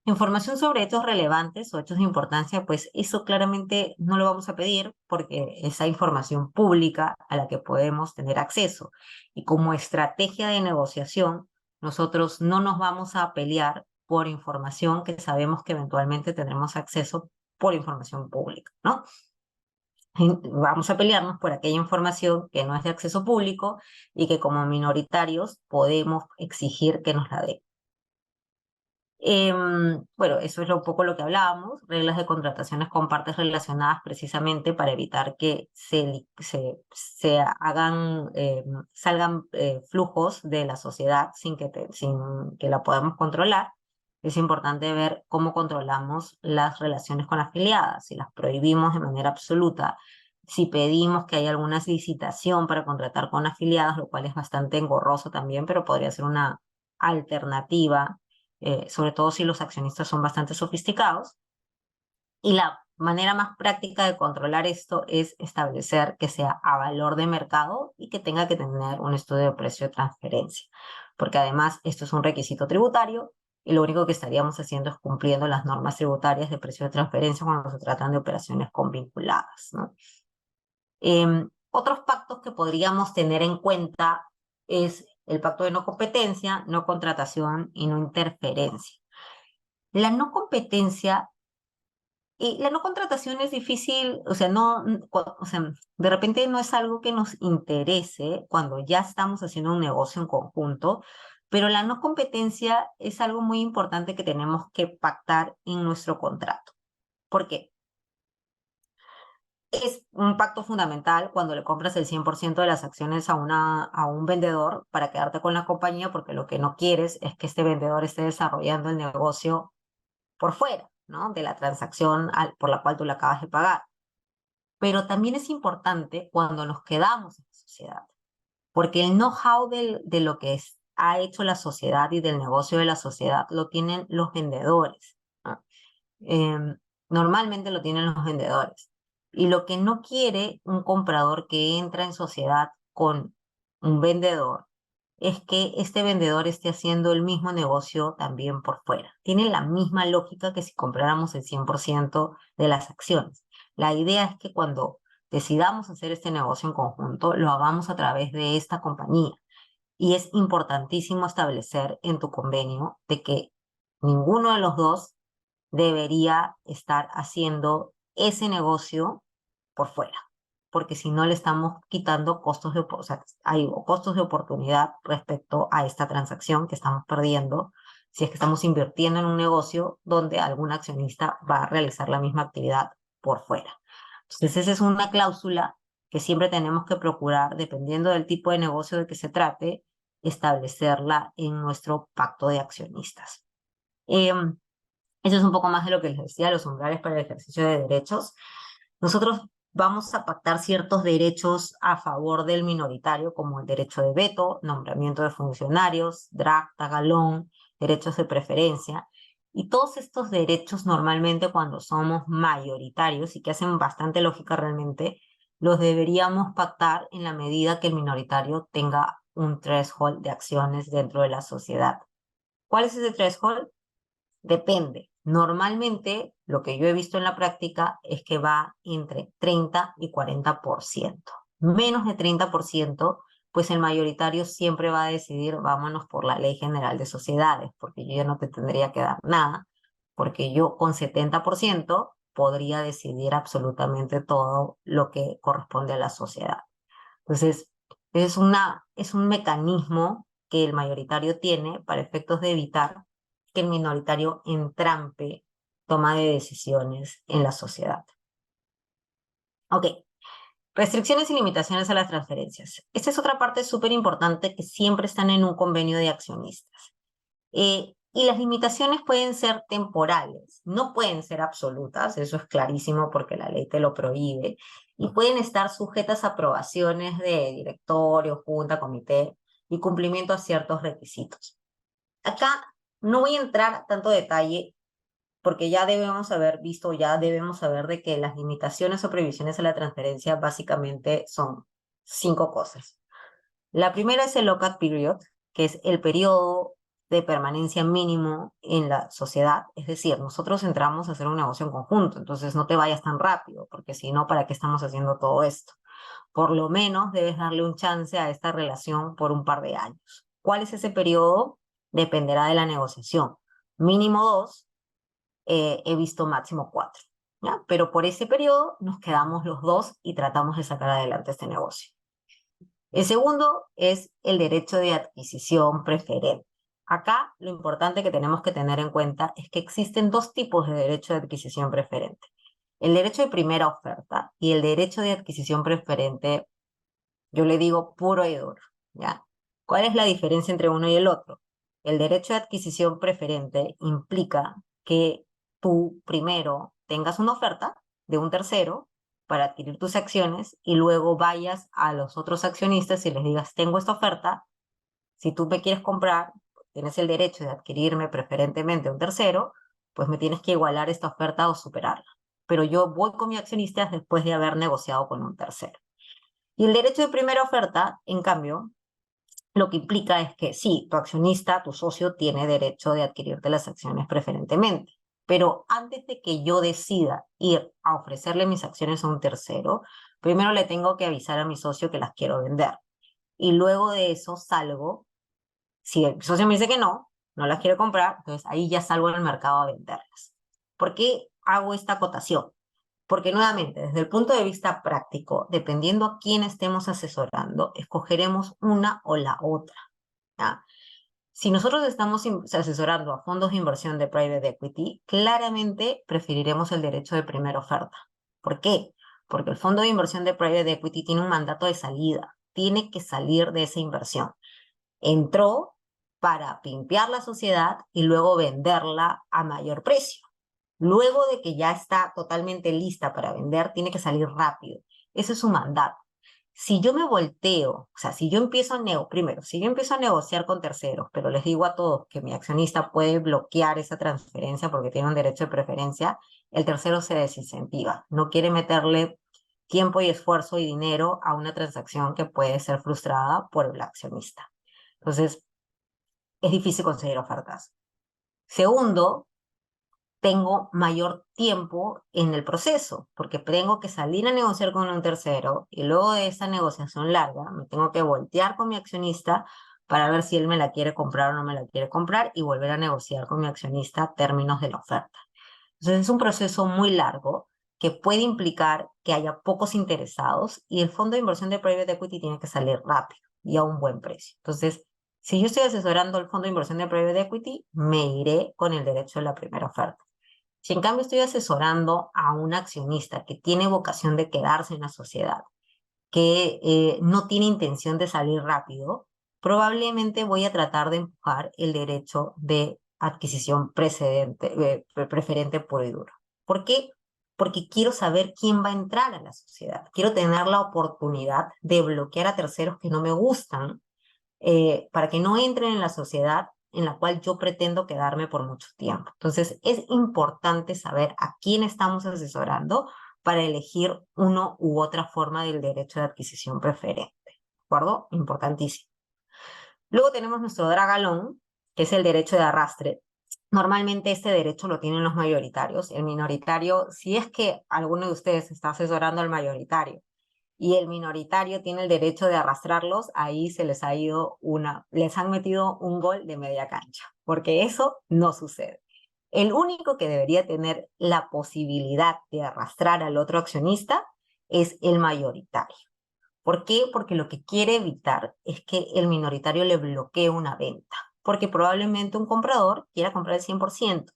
Información sobre hechos relevantes o hechos de importancia, pues eso claramente no lo vamos a pedir porque esa información pública a la que podemos tener acceso. Y como estrategia de negociación, nosotros no nos vamos a pelear por información que sabemos que eventualmente tendremos acceso por información pública, ¿no? Vamos a pelearnos por aquella información que no es de acceso público y que como minoritarios podemos exigir que nos la den. Bueno, eso es un poco lo que hablábamos, reglas de contrataciones con partes relacionadas precisamente para evitar que se hagan, salgan flujos de la sociedad sin que la podamos controlar. Es importante ver cómo controlamos las relaciones con afiliadas, si las prohibimos de manera absoluta, si pedimos que haya alguna licitación para contratar con afiliadas, lo cual es bastante engorroso también, pero podría ser una alternativa sobre todo si los accionistas son bastante sofisticados. Y la manera más práctica de controlar esto es establecer que sea a valor de mercado y que tenga que tener un estudio de precio de transferencia, porque además esto es un requisito tributario y lo único que estaríamos haciendo es cumpliendo las normas tributarias de precio de transferencia cuando se tratan de operaciones con vinculadas, ¿no? Otros pactos que podríamos tener en cuenta es el pacto de no competencia, no contratación y no interferencia. La no competencia y la no contratación es difícil, o sea, o sea, de repente no es algo que nos interese cuando ya estamos haciendo un negocio en conjunto, pero la no competencia es algo muy importante que tenemos que pactar en nuestro contrato. ¿Por qué? Es un pacto fundamental cuando le compras el 100% de las acciones a un vendedor para quedarte con la compañía, porque lo que no quieres es que este vendedor esté desarrollando el negocio por fuera, ¿no? De la transacción por la cual tú le acabas de pagar. Pero también es importante cuando nos quedamos en la sociedad, porque el know-how de lo que ha hecho la sociedad y del negocio de la sociedad lo tienen los vendedores, ¿no? Normalmente lo tienen los vendedores. Y lo que no quiere un comprador que entra en sociedad con un vendedor es que este vendedor esté haciendo el mismo negocio también por fuera. Tiene la misma lógica que si compráramos el 100% de las acciones. La idea es que cuando decidamos hacer este negocio en conjunto, lo hagamos a través de esta compañía. Y es importantísimo establecer en tu convenio de que ninguno de los dos debería estar haciendo ese negocio por fuera, porque si no le estamos quitando costos o sea, hay costos de oportunidad respecto a esta transacción que estamos perdiendo si es que estamos invirtiendo en un negocio donde algún accionista va a realizar la misma actividad por fuera. Entonces, esa es una cláusula que siempre tenemos que procurar, dependiendo del tipo de negocio de que se trate, establecerla en nuestro pacto de accionistas. Eso es un poco más de lo que les decía, los umbrales para el ejercicio de derechos. Nosotros vamos a pactar ciertos derechos a favor del minoritario, como el derecho de veto, nombramiento de funcionarios, drag, tagalón, derechos de preferencia. Y todos estos derechos normalmente cuando somos mayoritarios y que hacen bastante lógica realmente, los deberíamos pactar en la medida que el minoritario tenga un threshold de acciones dentro de la sociedad. ¿Cuál es ese threshold? Depende. Normalmente, lo que yo he visto en la práctica es que va entre 30 y 40%. Menos de 30%, pues el mayoritario siempre va a decidir, vámonos por la Ley General de Sociedades, porque yo ya no te tendría que dar nada, porque yo con 70% podría decidir absolutamente todo lo que corresponde a la sociedad. Entonces, es un mecanismo que el mayoritario tiene para efectos de evitar que el minoritario entrampe toma de decisiones en la sociedad. Ok, restricciones y limitaciones a las transferencias. Esta es otra parte súper importante que siempre están en un convenio de accionistas. Y las limitaciones pueden ser temporales, no pueden ser absolutas, eso es clarísimo porque la ley te lo prohíbe, y pueden estar sujetas a aprobaciones de directorio, junta, comité y cumplimiento a ciertos requisitos. Acá no voy a entrar a tanto detalle porque ya debemos haber visto, ya debemos saber de que las limitaciones o prohibiciones a la transferencia básicamente son 5 cosas. La primera es el lock-up period, que es el periodo de permanencia mínimo en la sociedad. Es decir, nosotros entramos a hacer un negocio en conjunto, entonces no te vayas tan rápido, porque si no, ¿para qué estamos haciendo todo esto? Por lo menos debes darle un chance a esta relación por un par de años. ¿Cuál es ese periodo? Dependerá de la negociación. Mínimo 2, he visto máximo 4. ¿Ya? Pero por ese periodo nos quedamos los dos y tratamos de sacar adelante este negocio. El segundo es el derecho de adquisición preferente. Acá lo importante que tenemos que tener en cuenta es que existen dos tipos de derecho de adquisición preferente. El derecho de primera oferta y el derecho de adquisición preferente, yo le digo puro y duro, ¿ya? ¿Cuál es la diferencia entre uno y el otro? El derecho de adquisición preferente implica que tú primero tengas una oferta de un tercero para adquirir tus acciones y luego vayas a los otros accionistas y les digas, tengo esta oferta, si tú me quieres comprar, tienes el derecho de adquirirme preferentemente a un tercero, pues me tienes que igualar esta oferta o superarla. pero yo voy con mi accionista después de haber negociado con un tercero. Y el derecho de primera oferta, en cambio, lo que implica es que sí, tu accionista, tu socio, tiene derecho de adquirirte las acciones preferentemente. Pero antes de que yo decida ir a ofrecerle mis acciones a un tercero, primero le tengo que avisar a mi socio que las quiero vender. Y luego de eso salgo. Si el socio me dice que no, no las quiere comprar, entonces ahí ya salgo al mercado a venderlas. ¿Por qué hago esta acotación? Porque nuevamente, desde el punto de vista práctico, dependiendo a quién estemos asesorando, escogeremos una o la otra. ¿Ya? Si nosotros estamos asesorando a fondos de inversión de private equity, claramente preferiremos el derecho de primera oferta. ¿Por qué? Porque el fondo de inversión de private equity tiene un mandato de salida, tiene que salir de esa inversión. Entró para pimpear la sociedad y luego venderla a mayor precio. Luego de que ya está totalmente lista para vender, tiene que salir rápido. Ese es su mandato. Si yo me volteo, o sea, si yo empiezo a negociar con terceros, pero les digo a todos que mi accionista puede bloquear esa transferencia porque tiene un derecho de preferencia, el tercero se desincentiva. No quiere meterle tiempo y esfuerzo y dinero a una transacción que puede ser frustrada por el accionista. Entonces, es difícil conseguir ofertas. Segundo, tengo mayor tiempo en el proceso, porque tengo que salir a negociar con un tercero y luego de esa negociación larga me tengo que voltear con mi accionista para ver si él me la quiere comprar o no me la quiere comprar y volver a negociar con mi accionista términos de la oferta. Entonces es un proceso muy largo que puede implicar que haya pocos interesados y el fondo de inversión de private equity tiene que salir rápido y a un buen precio. Entonces, si yo estoy asesorando el fondo de inversión de private equity, me iré con el derecho de la primera oferta. Si en cambio estoy asesorando a un accionista que tiene vocación de quedarse en la sociedad, que no tiene intención de salir rápido, probablemente voy a tratar de empujar el derecho de adquisición preferente puro y duro. ¿Por qué? Porque quiero saber quién va a entrar a la sociedad. Quiero tener la oportunidad de bloquear a terceros que no me gustan para que no entren en la sociedad en la cual yo pretendo quedarme por mucho tiempo. Entonces, es importante saber a quién estamos asesorando para elegir uno u otra forma del derecho de adquisición preferente. ¿De acuerdo? Importantísimo. Luego tenemos nuestro dragalón, que es el derecho de arrastre. Normalmente este derecho lo tienen los mayoritarios. El minoritario, si es que alguno de ustedes está asesorando al mayoritario y el minoritario tiene el derecho de arrastrarlos, ahí se les ha ido les han metido un gol de media cancha, porque eso no sucede. El único que debería tener la posibilidad de arrastrar al otro accionista es el mayoritario. ¿Por qué? Porque lo que quiere evitar es que el minoritario le bloquee una venta, porque probablemente un comprador quiera comprar el 100%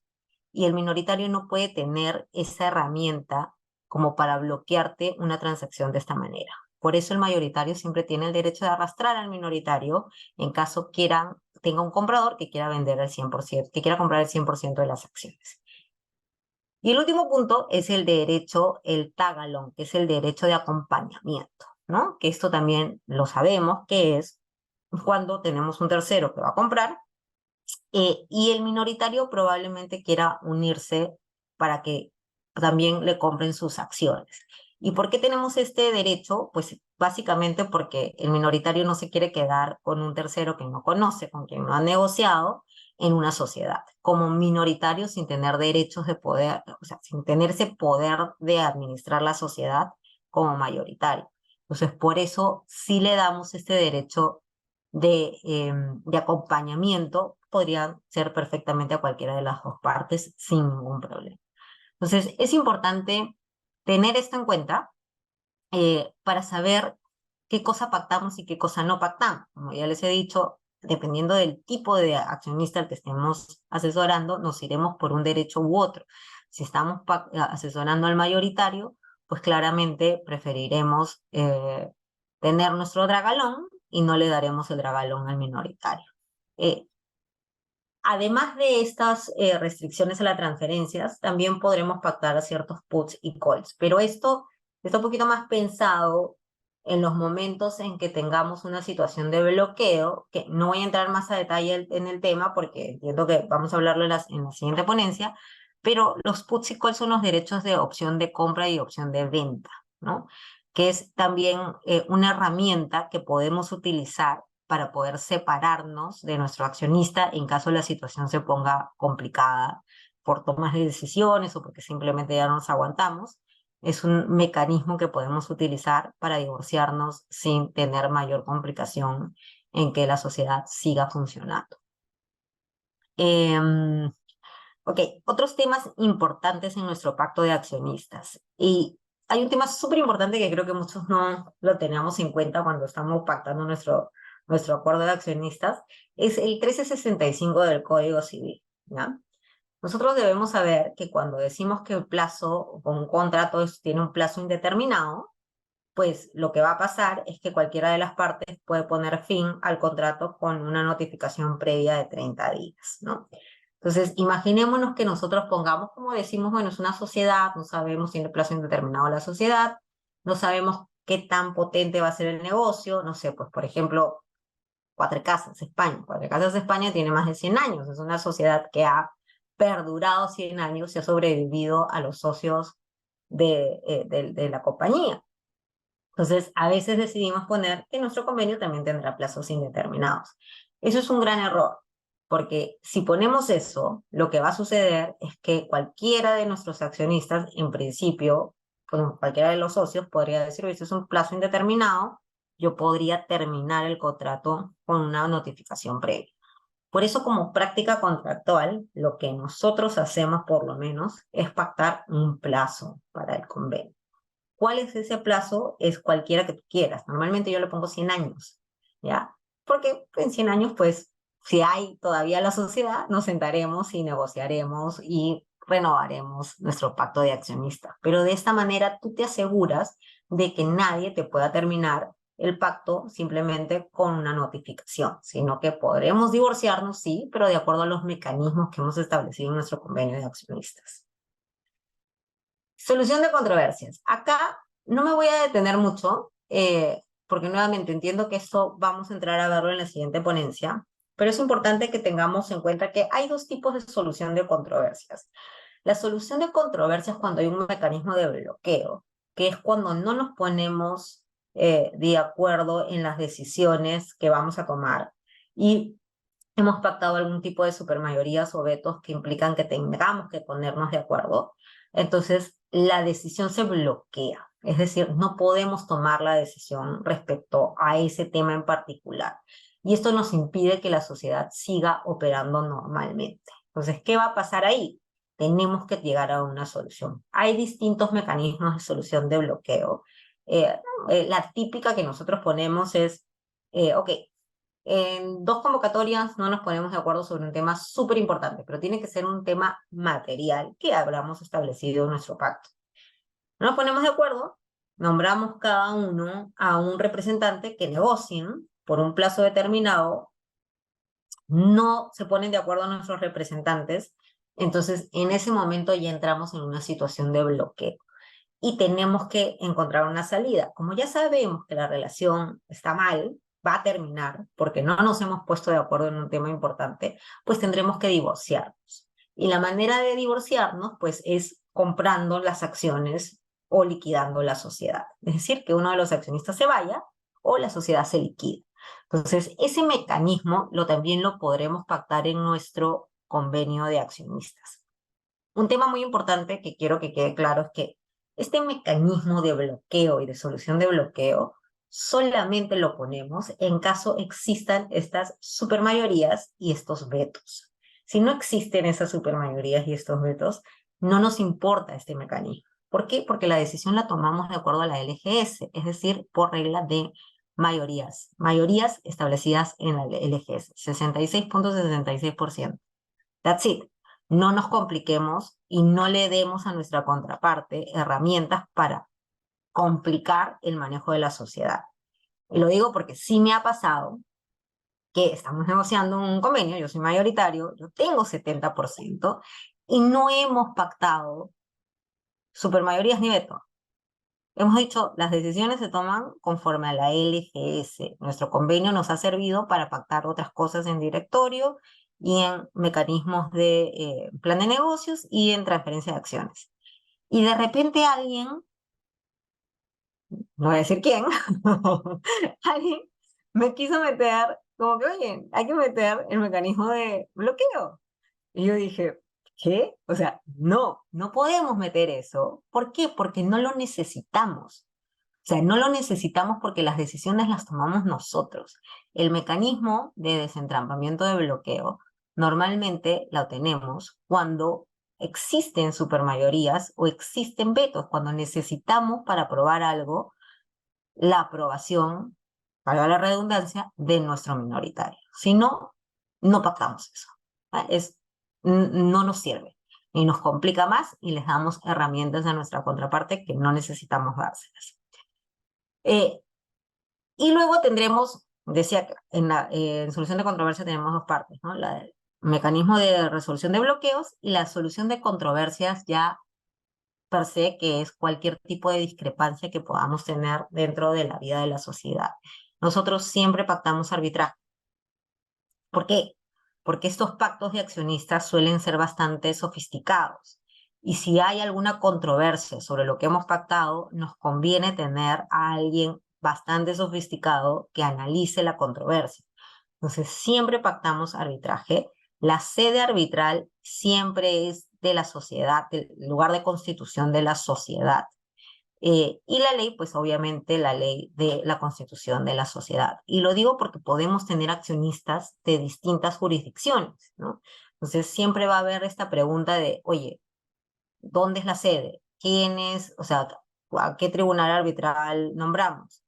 y el minoritario no puede tener esa herramienta como para bloquearte una transacción de esta manera. Por eso el mayoritario siempre tiene el derecho de arrastrar al minoritario en caso tenga un comprador que quiera vender el 100%, que quiera comprar el 100% de las acciones. Y el último punto es el derecho, el tagalón, que es el derecho de acompañamiento, ¿no? Que esto también lo sabemos, que es cuando tenemos un tercero que va a comprar y el minoritario probablemente quiera unirse para que también le compren sus acciones. ¿Y por qué tenemos este derecho? Pues básicamente porque el minoritario no se quiere quedar con un tercero que no conoce, con quien no ha negociado en una sociedad, como minoritario sin tener derechos de poder, o sea, sin tener ese poder de administrar la sociedad como mayoritario. Entonces, por eso sí le damos este derecho de acompañamiento, podrían ser perfectamente a cualquiera de las dos partes sin ningún problema. Entonces, es importante tener esto en cuenta para saber qué cosa pactamos y qué cosa no pactamos. Como ya les he dicho, dependiendo del tipo de accionista al que estemos asesorando, nos iremos por un derecho u otro. Si estamos asesorando al mayoritario, pues claramente preferiremos tener nuestro dragalón y no le daremos el dragalón al minoritario. Eh, Además de estas restricciones a las transferencias, también podremos pactar a ciertos puts y calls, pero esto está un poquito más pensado en los momentos en que tengamos una situación de bloqueo, que no voy a entrar más a detalle en el tema porque entiendo que vamos a hablarlo en la siguiente ponencia, pero los puts y calls son los derechos de opción de compra y opción de venta, ¿no? Que es también una herramienta que podemos utilizar para poder separarnos de nuestro accionista en caso la situación se ponga complicada por tomas de decisiones o porque simplemente ya no nos aguantamos. Es un mecanismo que podemos utilizar para divorciarnos sin tener mayor complicación en que la sociedad siga funcionando. Ok, otros temas importantes en nuestro pacto de accionistas. Y hay un tema súper importante que creo que muchos no lo tenemos en cuenta cuando estamos pactando nuestro acuerdo de accionistas, es el 1365 del Código Civil, ¿ya? Nosotros debemos saber que cuando decimos que el plazo o un contrato tiene un plazo indeterminado, pues lo que va a pasar es que cualquiera de las partes puede poner fin al contrato con una notificación previa de 30 días, ¿no? Entonces, imaginémonos que nosotros pongamos, como decimos, bueno, es una sociedad, no sabemos si tiene plazo indeterminado la sociedad, no sabemos qué tan potente va a ser el negocio, no sé, pues por ejemplo, Cuatro Casas, España. Cuatro Casas, España tiene más de 100 años, es una sociedad que ha perdurado 100 años y ha sobrevivido a los socios de la compañía. Entonces, a veces decidimos poner que nuestro convenio también tendrá plazos indeterminados. Eso es un gran error, porque si ponemos eso, lo que va a suceder es que cualquiera de nuestros accionistas, en principio, bueno, cualquiera de los socios podría decir, oye, esto es un plazo indeterminado, yo podría terminar el contrato con una notificación previa. Por eso, como práctica contractual, lo que nosotros hacemos por lo menos es pactar un plazo para el convenio. ¿Cuál es ese plazo? Es cualquiera que tú quieras. Normalmente yo le pongo 100 años, ¿ya? Porque en 100 años, pues, si hay todavía la sociedad, nos sentaremos y negociaremos y renovaremos nuestro pacto de accionistas. Pero de esta manera tú te aseguras de que nadie te pueda terminar el pacto simplemente con una notificación, sino que podremos divorciarnos, sí, pero de acuerdo a los mecanismos que hemos establecido en nuestro convenio de accionistas. Solución de controversias. Acá no me voy a detener mucho, porque nuevamente entiendo que esto vamos a entrar a verlo en la siguiente ponencia, pero es importante que tengamos en cuenta que hay dos tipos de solución de controversias. La solución de controversias cuando hay un mecanismo de bloqueo, que es cuando no nos ponemos de acuerdo en las decisiones que vamos a tomar y hemos pactado algún tipo de supermayorías o vetos que implican que tengamos que ponernos de acuerdo. Entonces, la decisión se bloquea. Es decir, no podemos tomar la decisión respecto a ese tema en particular. Y esto nos impide que la sociedad siga operando normalmente. Entonces, ¿qué va a pasar ahí? Tenemos que llegar a una solución. Hay distintos mecanismos de solución de bloqueo. La típica que nosotros ponemos es, ok, en dos convocatorias no nos ponemos de acuerdo sobre un tema súper importante, pero tiene que ser un tema material que habramos establecido en nuestro pacto. No nos ponemos de acuerdo, nombramos cada uno a un representante que negocien por un plazo determinado, no se ponen de acuerdo nuestros representantes, entonces en ese momento ya entramos en una situación de bloqueo y tenemos que encontrar una salida. Como ya sabemos que la relación está mal, va a terminar, porque no nos hemos puesto de acuerdo en un tema importante, pues tendremos que divorciarnos. Y la manera de divorciarnos, pues, es comprando las acciones o liquidando la sociedad. Es decir, que uno de los accionistas se vaya o la sociedad se liquida. Entonces, ese mecanismo también lo podremos pactar en nuestro convenio de accionistas. Un tema muy importante que quiero que quede claro es que este mecanismo de bloqueo y de solución de bloqueo solamente lo ponemos en caso existan estas supermayorías y estos vetos. Si no existen esas supermayorías y estos vetos, no nos importa este mecanismo. ¿Por qué? Porque la decisión la tomamos de acuerdo a la LGS, es decir, por regla de mayorías establecidas en la LGS, 66.66%. That's it. No nos compliquemos y no le demos a nuestra contraparte herramientas para complicar el manejo de la sociedad. Y lo digo porque sí me ha pasado que estamos negociando un convenio, yo soy mayoritario, yo tengo 70% y no hemos pactado supermayorías ni veto. Hemos dicho, las decisiones se toman conforme a la LGS. Nuestro convenio nos ha servido para pactar otras cosas en directorio y en mecanismos de plan de negocios y en transferencia de acciones. Y de repente alguien, no voy a decir quién, alguien me quiso meter, como que, oye, hay que meter el mecanismo de bloqueo. Y yo dije, ¿qué? O sea, no, no podemos meter eso. ¿Por qué? Porque no lo necesitamos. O sea, no lo necesitamos porque las decisiones las tomamos nosotros. El mecanismo de desentrampamiento de bloqueo normalmente lo tenemos cuando existen supermayorías o existen vetos, cuando necesitamos para aprobar algo la aprobación, para la redundancia, de nuestro minoritario. Si no, no pactamos eso. ¿Ah? No nos sirve y nos complica más y les damos herramientas a nuestra contraparte que no necesitamos dárselas. Y luego tendremos, decía que en solución de controversia tenemos dos partes, ¿no? El mecanismo de resolución de bloqueos y la solución de controversias ya per se, que es cualquier tipo de discrepancia que podamos tener dentro de la vida de la sociedad. Nosotros siempre pactamos arbitraje. ¿Por qué? Porque estos pactos de accionistas suelen ser bastante sofisticados. Y si hay alguna controversia sobre lo que hemos pactado, nos conviene tener a alguien bastante sofisticado que analice la controversia. Entonces, siempre pactamos arbitraje. La sede arbitral siempre es de la sociedad, del lugar de constitución de la sociedad. Y la ley, pues obviamente la ley de la constitución de la sociedad. Y lo digo porque podemos tener accionistas de distintas jurisdicciones, ¿no? Entonces siempre va a haber esta pregunta de, oye, ¿dónde es la sede? ¿Quién es? O sea, ¿a qué tribunal arbitral nombramos?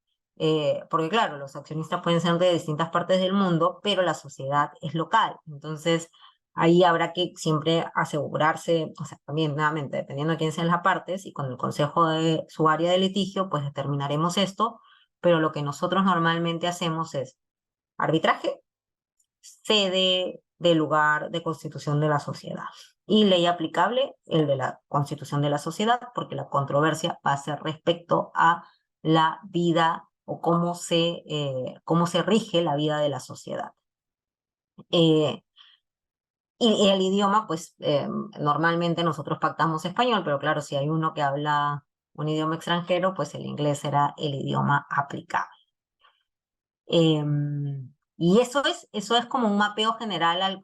Porque claro, los accionistas pueden ser de distintas partes del mundo, pero la sociedad es local. Entonces, ahí habrá que siempre asegurarse, o sea, también nuevamente, dependiendo de quién sean las partes y con el consejo de su área de litigio, pues determinaremos esto, pero lo que nosotros normalmente hacemos es arbitraje, sede del lugar de constitución de la sociedad. Y ley aplicable, el de la constitución de la sociedad, porque la controversia va a ser respecto a la vida o cómo se rige la vida de la sociedad. Eh, y el idioma, pues normalmente nosotros pactamos español, pero claro, si hay uno que habla un idioma extranjero, pues el inglés será el idioma aplicable. Y eso es como un mapeo general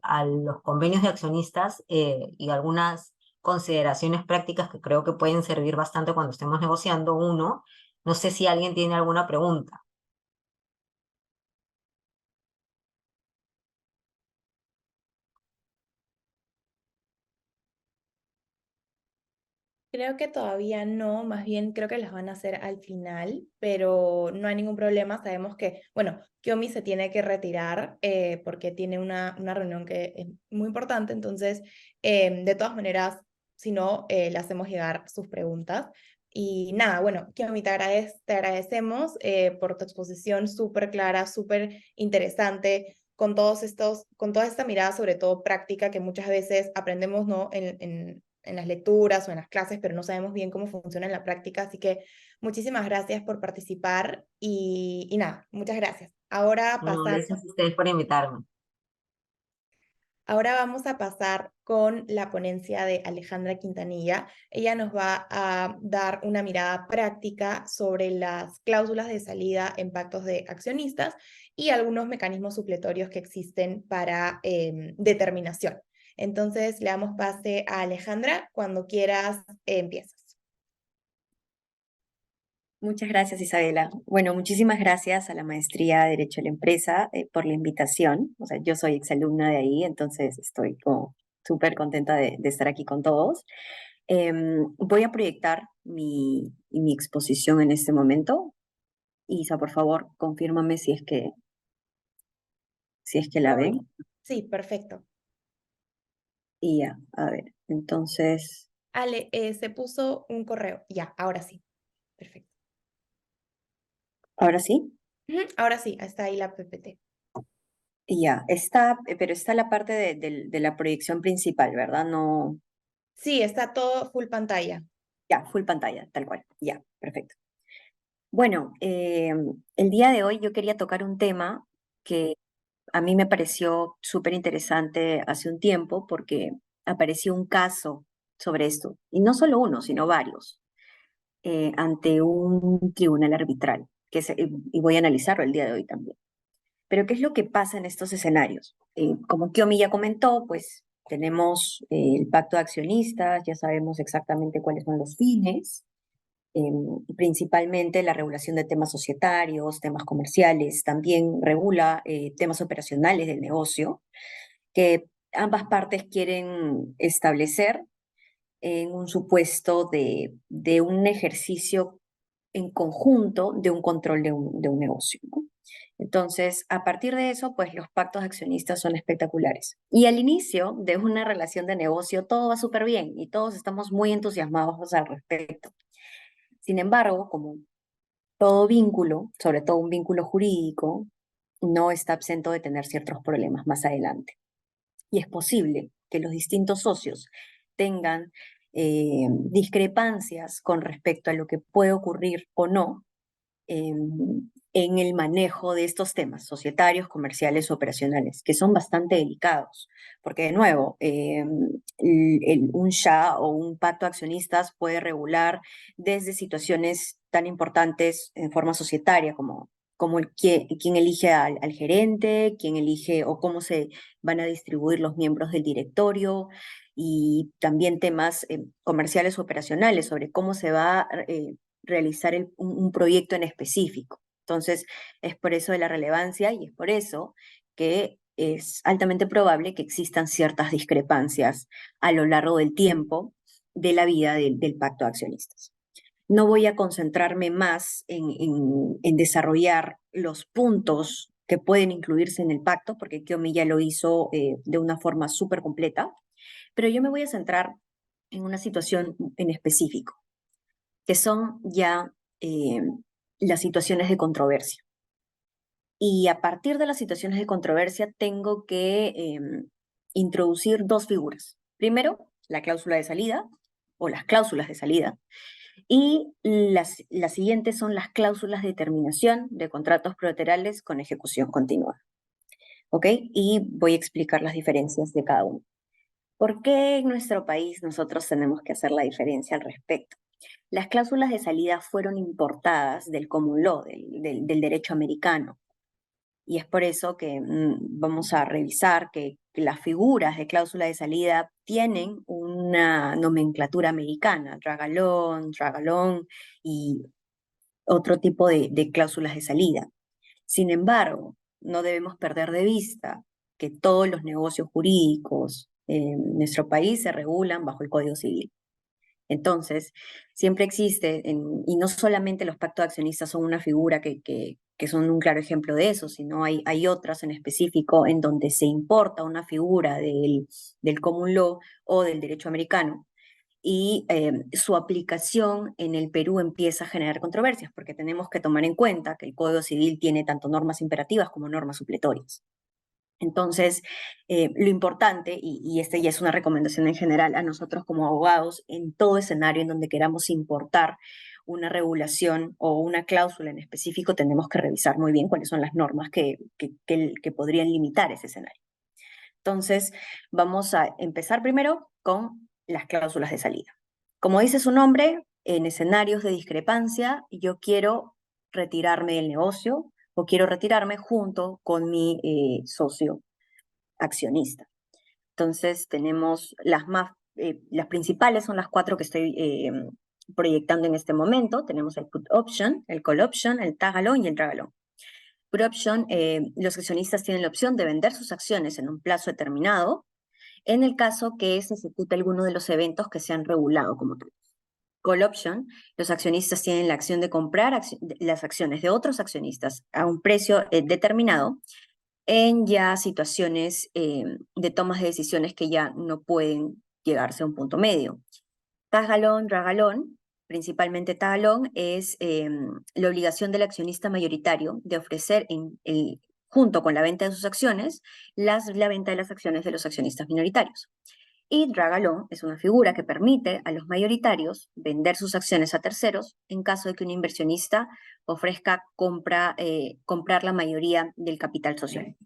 a los convenios de accionistas y algunas consideraciones prácticas que creo que pueden servir bastante cuando estemos negociando uno. No sé si alguien tiene alguna pregunta. Creo que todavía no, más bien creo que las van a hacer al final, pero no hay ningún problema. Sabemos que, bueno, Kiomi se tiene que retirar porque tiene una reunión que es muy importante, entonces, de todas maneras, si no, le hacemos llegar sus preguntas. Y nada, bueno, Kiomi, te agradecemos por tu exposición súper clara, súper interesante, con toda esta mirada, sobre todo práctica, que muchas veces aprendemos, ¿no? En las lecturas o en las clases, pero no sabemos bien cómo funciona en la práctica. Así que muchísimas gracias por participar y nada, muchas gracias. No, gracias a ustedes por invitarme. Ahora vamos a pasar con la ponencia de Alejandra Quintanilla. Ella nos va a dar una mirada práctica sobre las cláusulas de salida en pactos de accionistas y algunos mecanismos supletorios que existen para determinación. Entonces, le damos pase a Alejandra. Cuando quieras, empiezas. Muchas gracias, Isabela. Bueno, muchísimas gracias a la Maestría de Derecho a la Empresa por la invitación. O sea, yo soy exalumna de ahí, entonces estoy como súper contenta de estar aquí con todos. Voy a proyectar mi exposición en este momento. Isa, por favor, confírmame si es que la ven. Sí, perfecto. Y ya, a ver, entonces, Ale, se puso un correo. Ya, ahora sí. Perfecto. ahora sí. Ahora sí, está ahí la PPT. Y ya, pero está la parte de la proyección principal, ¿verdad? No, Sí, está todo full pantalla. ya, full pantalla, tal cual. Ya, perfecto. Bueno, el día de hoy yo quería tocar un tema que a mí me pareció súper interesante hace un tiempo porque apareció un caso sobre esto, y no solo uno, sino varios, ante un tribunal arbitral, y voy a analizarlo el día de hoy también. Pero ¿qué es lo que pasa en estos escenarios? Como Kiomi ya comentó, pues tenemos el pacto de accionistas, ya sabemos exactamente cuáles son los fines, principalmente la regulación de temas societarios, temas comerciales, también regula temas operacionales del negocio, que ambas partes quieren establecer en un supuesto de un ejercicio en conjunto de un control de un negocio, ¿no? Entonces, a partir de eso, pues los pactos de accionistas son espectaculares. Y al inicio de una relación de negocio, todo va súper bien y todos estamos muy entusiasmados al respecto. Sin embargo, como todo vínculo, sobre todo un vínculo jurídico, no está exento de tener ciertos problemas más adelante. Y es posible que los distintos socios tengan discrepancias con respecto a lo que puede ocurrir o no en el manejo de estos temas societarios, comerciales, operacionales, que son bastante delicados, porque de nuevo, un SHA o un pacto de accionistas puede regular desde situaciones tan importantes en forma societaria como quién elige al gerente, quién elige o cómo se van a distribuir los miembros del directorio, y también temas comerciales o operacionales sobre cómo se va realizar un proyecto en específico. Entonces, es por eso de la relevancia y es por eso que es altamente probable que existan ciertas discrepancias a lo largo del tiempo de la vida del pacto de accionistas. No voy a concentrarme más en desarrollar los puntos que pueden incluirse en el pacto, porque Kiomi ya lo hizo de una forma súper completa, pero yo me voy a centrar en una situación en específico, que son ya las situaciones de controversia. Y a partir de las situaciones de controversia tengo que introducir dos figuras. Primero, la cláusula de salida o las cláusulas de salida. Y las siguientes son las cláusulas de terminación de contratos bilaterales con ejecución continua. ¿Ok? Y voy a explicar las diferencias de cada uno. ¿Por qué en nuestro país nosotros tenemos que hacer la diferencia al respecto? Las cláusulas de salida fueron importadas del common law, del derecho americano. Y es por eso que vamos a revisar que las figuras de cláusula de salida tienen una nomenclatura americana, drag-along y otro tipo de cláusulas de salida. Sin embargo, no debemos perder de vista que todos los negocios jurídicos en nuestro país se regulan bajo el Código Civil. Entonces, siempre existe, y no solamente los pactos de accionistas son una figura que son un claro ejemplo de eso, sino hay otras en específico en donde se importa una figura del common law o del derecho americano, y su aplicación en el Perú empieza a generar controversias, porque tenemos que tomar en cuenta que el Código Civil tiene tanto normas imperativas como normas supletorias. Entonces, lo importante, y esta ya es una recomendación en general a nosotros como abogados, en todo escenario en donde queramos importar una regulación o una cláusula en específico, tenemos que revisar muy bien cuáles son las normas que podrían limitar ese escenario. Entonces, vamos a empezar primero con las cláusulas de salida. Como dice su nombre, en escenarios de discrepancia, yo quiero retirarme del negocio o quiero retirarme junto con mi socio accionista. Entonces, tenemos las principales son las 4 que estoy proyectando en este momento. Tenemos el put option, el call option, el tag along y el drag along. Put option, los accionistas tienen la opción de vender sus acciones en un plazo determinado, en el caso que se ejecute alguno de los eventos que se han regulado como tal. Call option, los accionistas tienen la acción de comprar las acciones de otros accionistas a un precio determinado en ya situaciones de tomas de decisiones que ya no pueden llegarse a un punto medio. Tag along, drag along, principalmente tag along, es la obligación del accionista mayoritario de ofrecer junto con la venta de sus acciones, la venta de las acciones de los accionistas minoritarios. Y drag along es una figura que permite a los mayoritarios vender sus acciones a terceros en caso de que un inversionista ofrezca comprar la mayoría del capital social.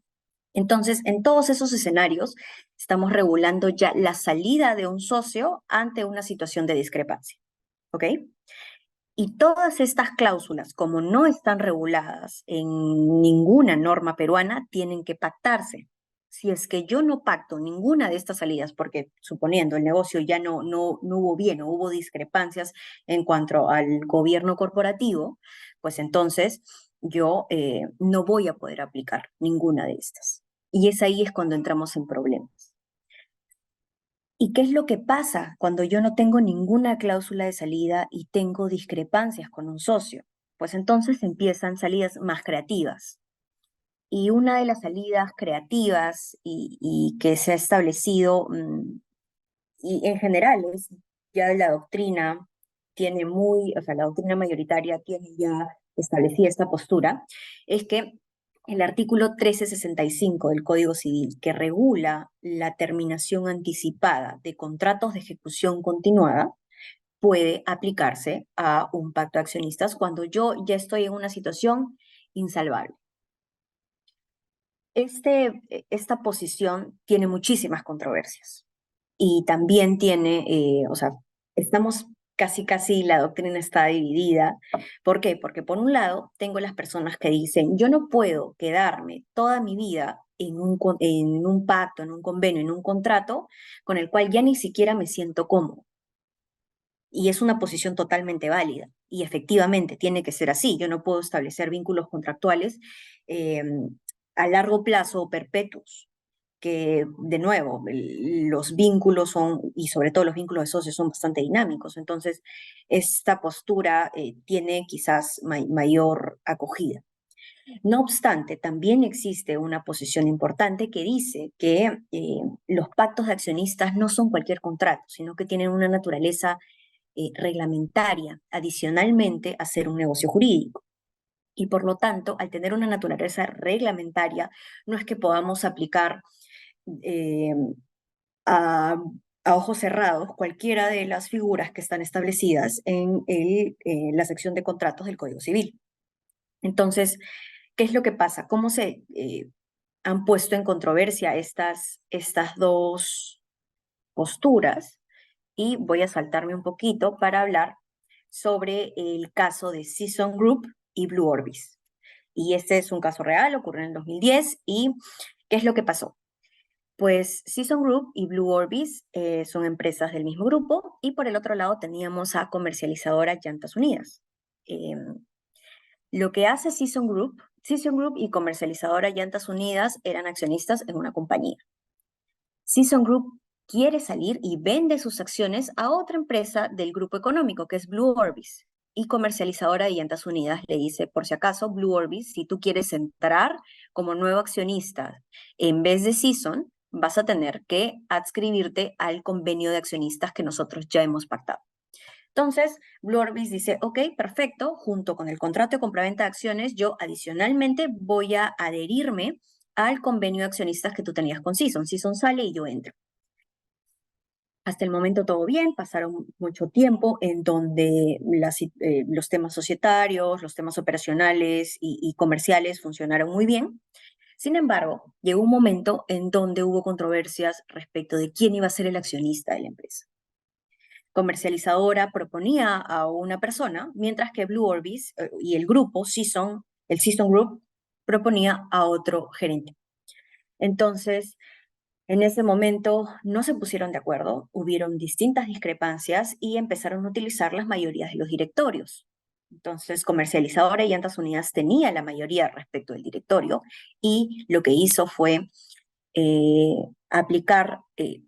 Entonces, en todos esos escenarios, estamos regulando ya la salida de un socio ante una situación de discrepancia, ¿ok? Y todas estas cláusulas, como no están reguladas en ninguna norma peruana, tienen que pactarse. Si es que yo no pacto ninguna de estas salidas, porque suponiendo el negocio ya no hubo bien o hubo discrepancias en cuanto al gobierno corporativo, pues entonces yo no voy a poder aplicar ninguna de estas. Y ahí es cuando entramos en problemas. ¿Y qué es lo que pasa cuando yo no tengo ninguna cláusula de salida y tengo discrepancias con un socio? Pues entonces empiezan salidas más creativas. Y una de las salidas creativas y que se ha establecido, y en general es ya la doctrina tiene o sea, la doctrina mayoritaria tiene ya establecida esta postura, es que el artículo 1365 del Código Civil, que regula la terminación anticipada de contratos de ejecución continuada, puede aplicarse a un pacto de accionistas cuando yo ya estoy en una situación insalvable. Esta posición tiene muchísimas controversias y también tiene, o sea, estamos casi, la doctrina está dividida. ¿Por qué? Porque por un lado tengo las personas que dicen, yo no puedo quedarme toda mi vida en un pacto, en un convenio, en un contrato con el cual ya ni siquiera me siento cómodo. Y es una posición totalmente válida. Y efectivamente tiene que ser así. Yo no puedo establecer vínculos contractuales eh, a largo plazo o perpetuos, que de nuevo, los vínculos son, y sobre todo los vínculos de socios son bastante dinámicos. Entonces, esta postura tiene quizás mayor acogida. No obstante, también existe una posición importante que dice que los pactos de accionistas no son cualquier contrato, sino que tienen una naturaleza reglamentaria, adicionalmente a ser un negocio jurídico. Y por lo tanto, al tener una naturaleza reglamentaria, no es que podamos aplicar eh, a, a ojos cerrados cualquiera de las figuras que están establecidas en la sección de contratos del Código Civil. Entonces, ¿qué es lo que pasa? ¿Cómo se han puesto en controversia estas dos posturas? Y voy a saltarme un poquito para hablar sobre el caso de Season Group y Blue Orbis. Y este es un caso real, ocurrió en el 2010. ¿Y qué es lo que pasó? Pues Season Group y Blue Orbis son empresas del mismo grupo, y por el otro lado teníamos a comercializadora Llantas Unidas. Lo que hace Season Group y comercializadora Llantas Unidas eran accionistas en una compañía. Season Group quiere salir y vende sus acciones a otra empresa del grupo económico, que es Blue Orbis. Y comercializadora de Llantas Unidas le dice, por si acaso, Blue Orbis, si tú quieres entrar como nuevo accionista en vez de Season, vas a tener que adscribirte al convenio de accionistas que nosotros ya hemos pactado. Entonces, Blue Orbis dice, ok, perfecto, junto con el contrato de compraventa de acciones, yo adicionalmente voy a adherirme al convenio de accionistas que tú tenías con Season. Season sale y yo entro. Hasta el momento todo bien, pasaron mucho tiempo en donde los temas societarios, los temas operacionales y comerciales funcionaron muy bien. Sin embargo, llegó un momento en donde hubo controversias respecto de quién iba a ser el accionista de la empresa. Comercializadora proponía a una persona, mientras que Blue Orbis y el grupo el Season Group, proponía a otro gerente. Entonces, en ese momento no se pusieron de acuerdo, hubieron distintas discrepancias y empezaron a utilizar las mayorías de los directorios. Entonces, Comercializadora y Llantas Unidas tenía la mayoría respecto del directorio, y lo que hizo fue aplicar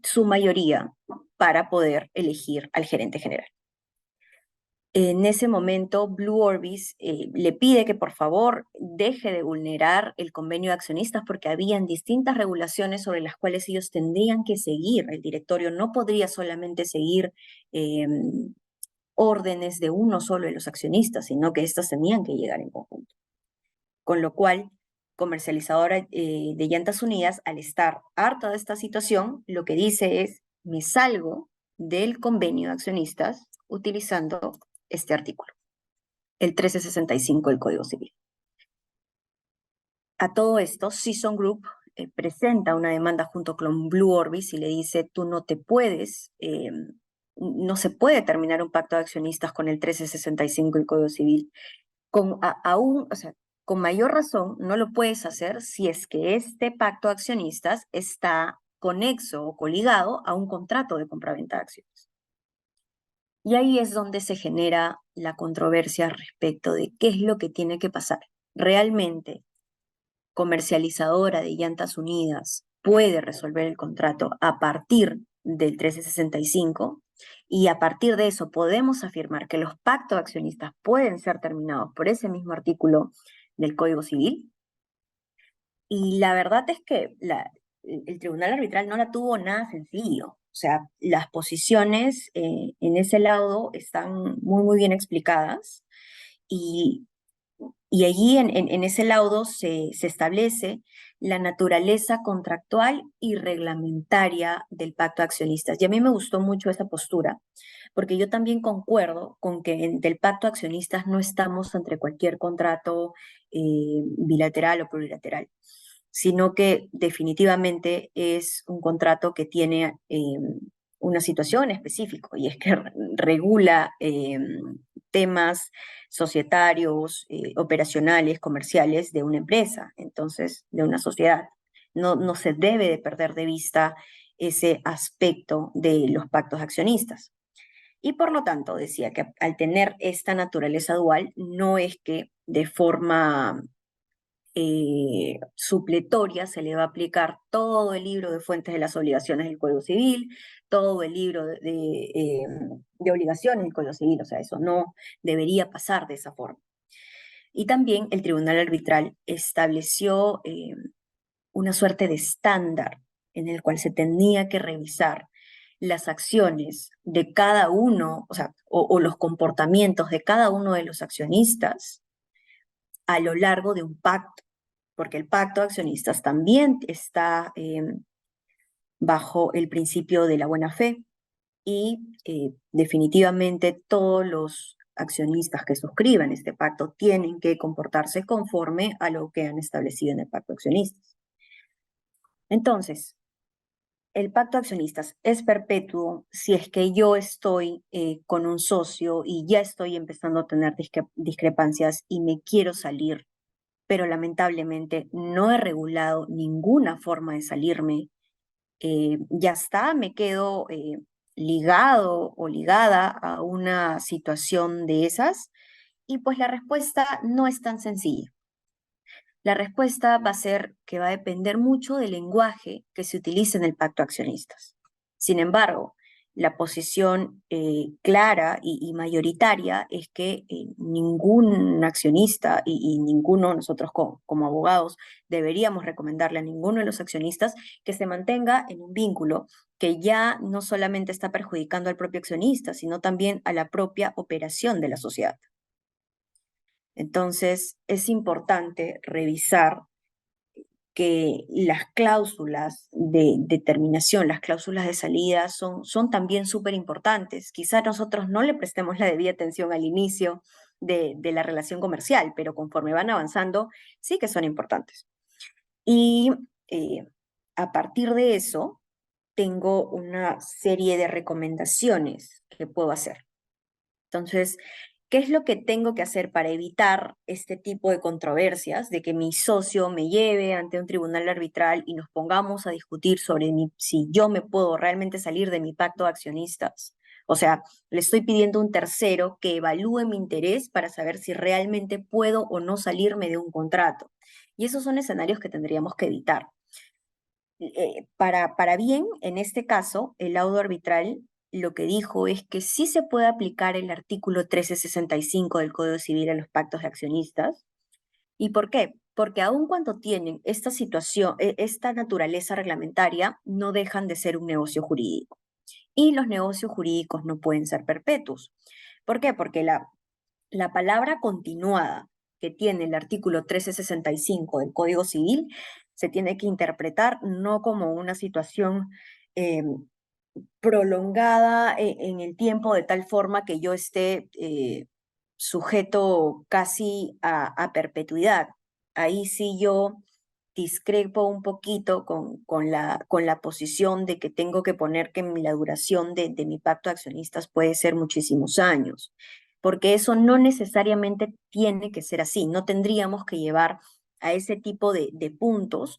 su mayoría para poder elegir al gerente general. En ese momento, Blue Orbis le pide que por favor deje de vulnerar el convenio de accionistas, porque habían distintas regulaciones sobre las cuales ellos tendrían que seguir. El directorio no podría solamente seguir órdenes de uno solo de los accionistas, sino que éstas tenían que llegar en conjunto. Con lo cual, Comercializadora de Llantas Unidas, al estar harta de esta situación, lo que dice es, me salgo del convenio de accionistas utilizando este artículo, el 1365 del Código Civil. A todo esto, Season Group presenta una demanda junto con Blue Orbis y le dice, tú no te puedes, no se puede terminar un pacto de accionistas con el 1365 del Código Civil. Aún, o sea, con mayor razón, no lo puedes hacer si es que este pacto de accionistas está conexo o coligado a un contrato de compraventa de acciones. Y ahí es donde se genera la controversia respecto de qué es lo que tiene que pasar. ¿Realmente Comercializadora de Llantas Unidas puede resolver el contrato a partir del 1365 y a partir de eso podemos afirmar que los pactos de accionistas pueden ser terminados por ese mismo artículo del Código Civil? Y la verdad es que el Tribunal Arbitral no la tuvo nada sencillo. O sea, las posiciones en ese laudo están muy bien explicadas y allí en ese laudo se establece la naturaleza contractual y reglamentaria del pacto de accionistas. Y a mí me gustó mucho esa postura, porque yo también concuerdo con que del pacto de accionistas no estamos entre cualquier contrato bilateral o plurilateral, sino que definitivamente es un contrato que tiene una situación específica, y es que regula temas societarios, operacionales, comerciales de una empresa, entonces de una sociedad. No se debe de perder de vista ese aspecto de los pactos accionistas. Y por lo tanto, decía que al tener esta naturaleza dual, no es que de forma supletoria se le va a aplicar todo el libro de fuentes de las obligaciones del Código Civil, todo el libro de obligaciones del Código Civil, o sea, eso no debería pasar de esa forma. Y también el Tribunal Arbitral estableció una suerte de estándar en el cual se tenía que revisar las acciones de cada uno, o sea, o los comportamientos de cada uno de los accionistas a lo largo de un pacto, porque el pacto de accionistas también está bajo el principio de la buena fe y definitivamente todos los accionistas que suscriban este pacto tienen que comportarse conforme a lo que han establecido en el pacto de accionistas. Entonces, el pacto de accionistas es perpetuo si es que yo estoy con un socio y ya estoy empezando a tener discrepancias y me quiero salir, pero lamentablemente no he regulado ninguna forma de salirme. Ya está, me quedo ligado o ligada a una situación de esas, y pues la respuesta no es tan sencilla. La respuesta va a ser que va a depender mucho del lenguaje que se utilice en el pacto de accionistas. Sin embargo, la posición clara y mayoritaria es que ningún accionista y ninguno, nosotros como abogados, deberíamos recomendarle a ninguno de los accionistas que se mantenga en un vínculo que ya no solamente está perjudicando al propio accionista, sino también a la propia operación de la sociedad. Entonces, es importante revisar que las cláusulas de terminación, las cláusulas de salida son también súper importantes. Quizás nosotros no le prestemos la debida atención al inicio de la relación comercial, pero conforme van avanzando, sí que son importantes. Y a partir de eso, tengo una serie de recomendaciones que puedo hacer. Entonces, ¿qué es lo que tengo que hacer para evitar este tipo de controversias, de que mi socio me lleve ante un tribunal arbitral y nos pongamos a discutir sobre si yo me puedo realmente salir de mi pacto de accionistas? O sea, le estoy pidiendo a un tercero que evalúe mi interés para saber si realmente puedo o no salirme de un contrato. Y esos son escenarios que tendríamos que evitar. Para bien, en este caso, el laudo arbitral lo que dijo es que sí se puede aplicar el artículo 1365 del Código Civil a los pactos de accionistas. ¿Y por qué? Porque aun cuando tienen esta situación, esta naturaleza reglamentaria, no dejan de ser un negocio jurídico. Y los negocios jurídicos no pueden ser perpetuos. ¿Por qué? Porque la palabra continuada que tiene el artículo 1365 del Código Civil se tiene que interpretar no como una situación prolongada en el tiempo de tal forma que yo esté sujeto casi a perpetuidad. Ahí sí yo discrepo un poquito con la posición de que tengo que poner que la duración de mi pacto de accionistas puede ser muchísimos años, porque eso no necesariamente tiene que ser así. No tendríamos que llevar a ese tipo de puntos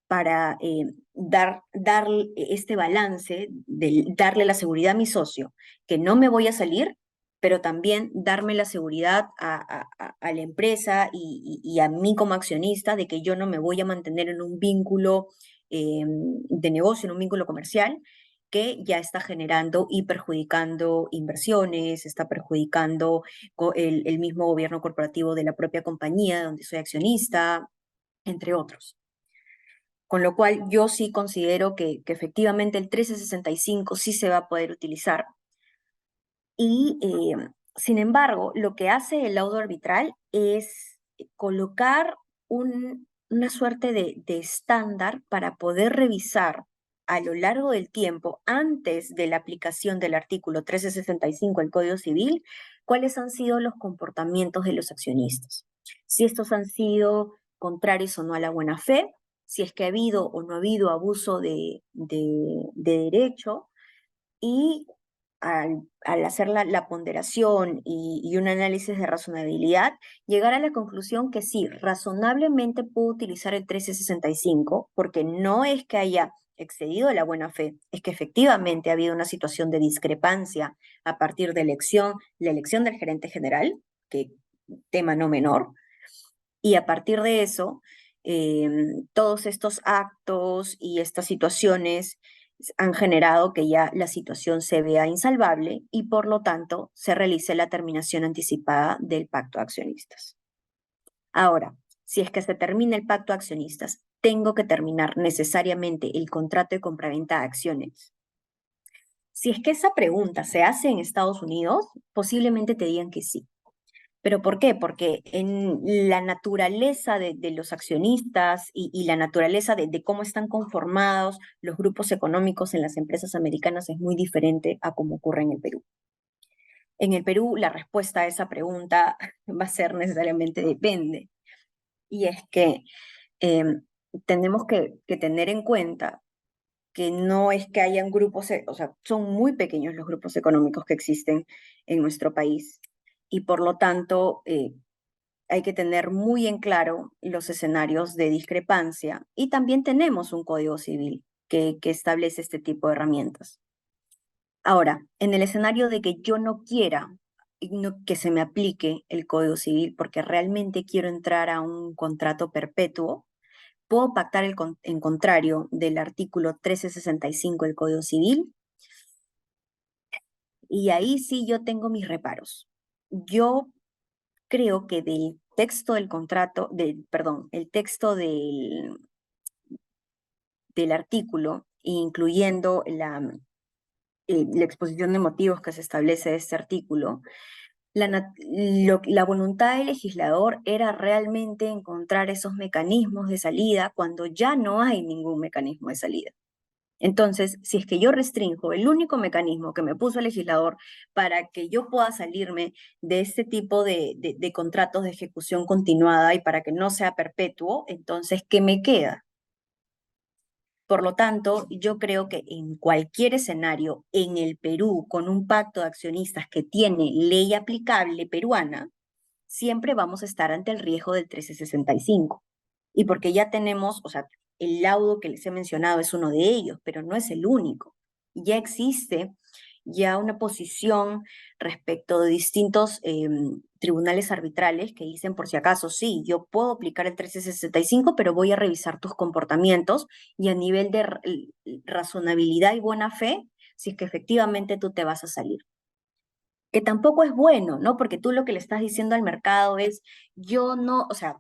para dar este balance, darle la seguridad a mi socio, que no me voy a salir, pero también darme la seguridad a la empresa y a mí como accionista de que yo no me voy a mantener en un vínculo de negocio, en un vínculo comercial que ya está generando y perjudicando inversiones, está perjudicando el mismo gobierno corporativo de la propia compañía donde soy accionista, entre otros. Con lo cual yo sí considero que efectivamente el 1365 sí se va a poder utilizar. Y sin embargo, lo que hace el laudo arbitral es colocar una suerte de estándar para poder revisar a lo largo del tiempo, antes de la aplicación del artículo 1365 del Código Civil, cuáles han sido los comportamientos de los accionistas. Si estos han sido contrarios o no a la buena fe, si es que ha habido o no ha habido abuso de derecho, y al hacer la ponderación y un análisis de razonabilidad, llegar a la conclusión que sí, razonablemente puedo utilizar el 1365, porque no es que haya excedido la buena fe, es que efectivamente ha habido una situación de discrepancia a partir de la elección del gerente general, que tema no menor, y a partir de eso, todos estos actos y estas situaciones han generado que ya la situación se vea insalvable y por lo tanto se realice la terminación anticipada del pacto de accionistas. Ahora, si es que se termina el pacto de accionistas, ¿tengo que terminar necesariamente el contrato de compraventa de acciones? Si es que esa pregunta se hace en Estados Unidos, posiblemente te digan que sí. ¿Pero por qué? Porque en la naturaleza de los accionistas y la naturaleza de cómo están conformados los grupos económicos en las empresas americanas es muy diferente a cómo ocurre en el Perú. En el Perú, la respuesta a esa pregunta va a ser necesariamente depende. Y es que eh, tenemos que tener en cuenta que no es que hayan grupos, o sea, son muy pequeños los grupos económicos que existen en nuestro país. Y por lo tanto, hay que tener muy en claro los escenarios de discrepancia y también tenemos un código civil que establece este tipo de herramientas. Ahora, en el escenario de que yo no quiera que se me aplique el código civil porque realmente quiero entrar a un contrato perpetuo, puedo pactar en contrario del artículo 1365 del Código Civil y ahí sí yo tengo mis reparos. Yo creo que del texto del contrato, perdón, el texto del artículo, incluyendo la exposición de motivos que se establece de este artículo, la voluntad del legislador era realmente encontrar esos mecanismos de salida cuando ya no hay ningún mecanismo de salida. Entonces, si es que yo restringo el único mecanismo que me puso el legislador para que yo pueda salirme de este tipo de contratos de ejecución continuada y para que no sea perpetuo, entonces, ¿qué me queda? Por lo tanto, yo creo que en cualquier escenario en el Perú, con un pacto de accionistas que tiene ley aplicable peruana, siempre vamos a estar ante el riesgo del 1365. Y porque ya tenemos, o sea, el laudo que les he mencionado es uno de ellos, pero no es el único. Ya existe ya una posición respecto de distintos tribunales arbitrales que dicen, por si acaso, sí, yo puedo aplicar el 1365, pero voy a revisar tus comportamientos y a nivel de razonabilidad y buena fe, si es que efectivamente tú te vas a salir. Que tampoco es bueno, ¿no? Porque tú lo que le estás diciendo al mercado es, yo no, o sea,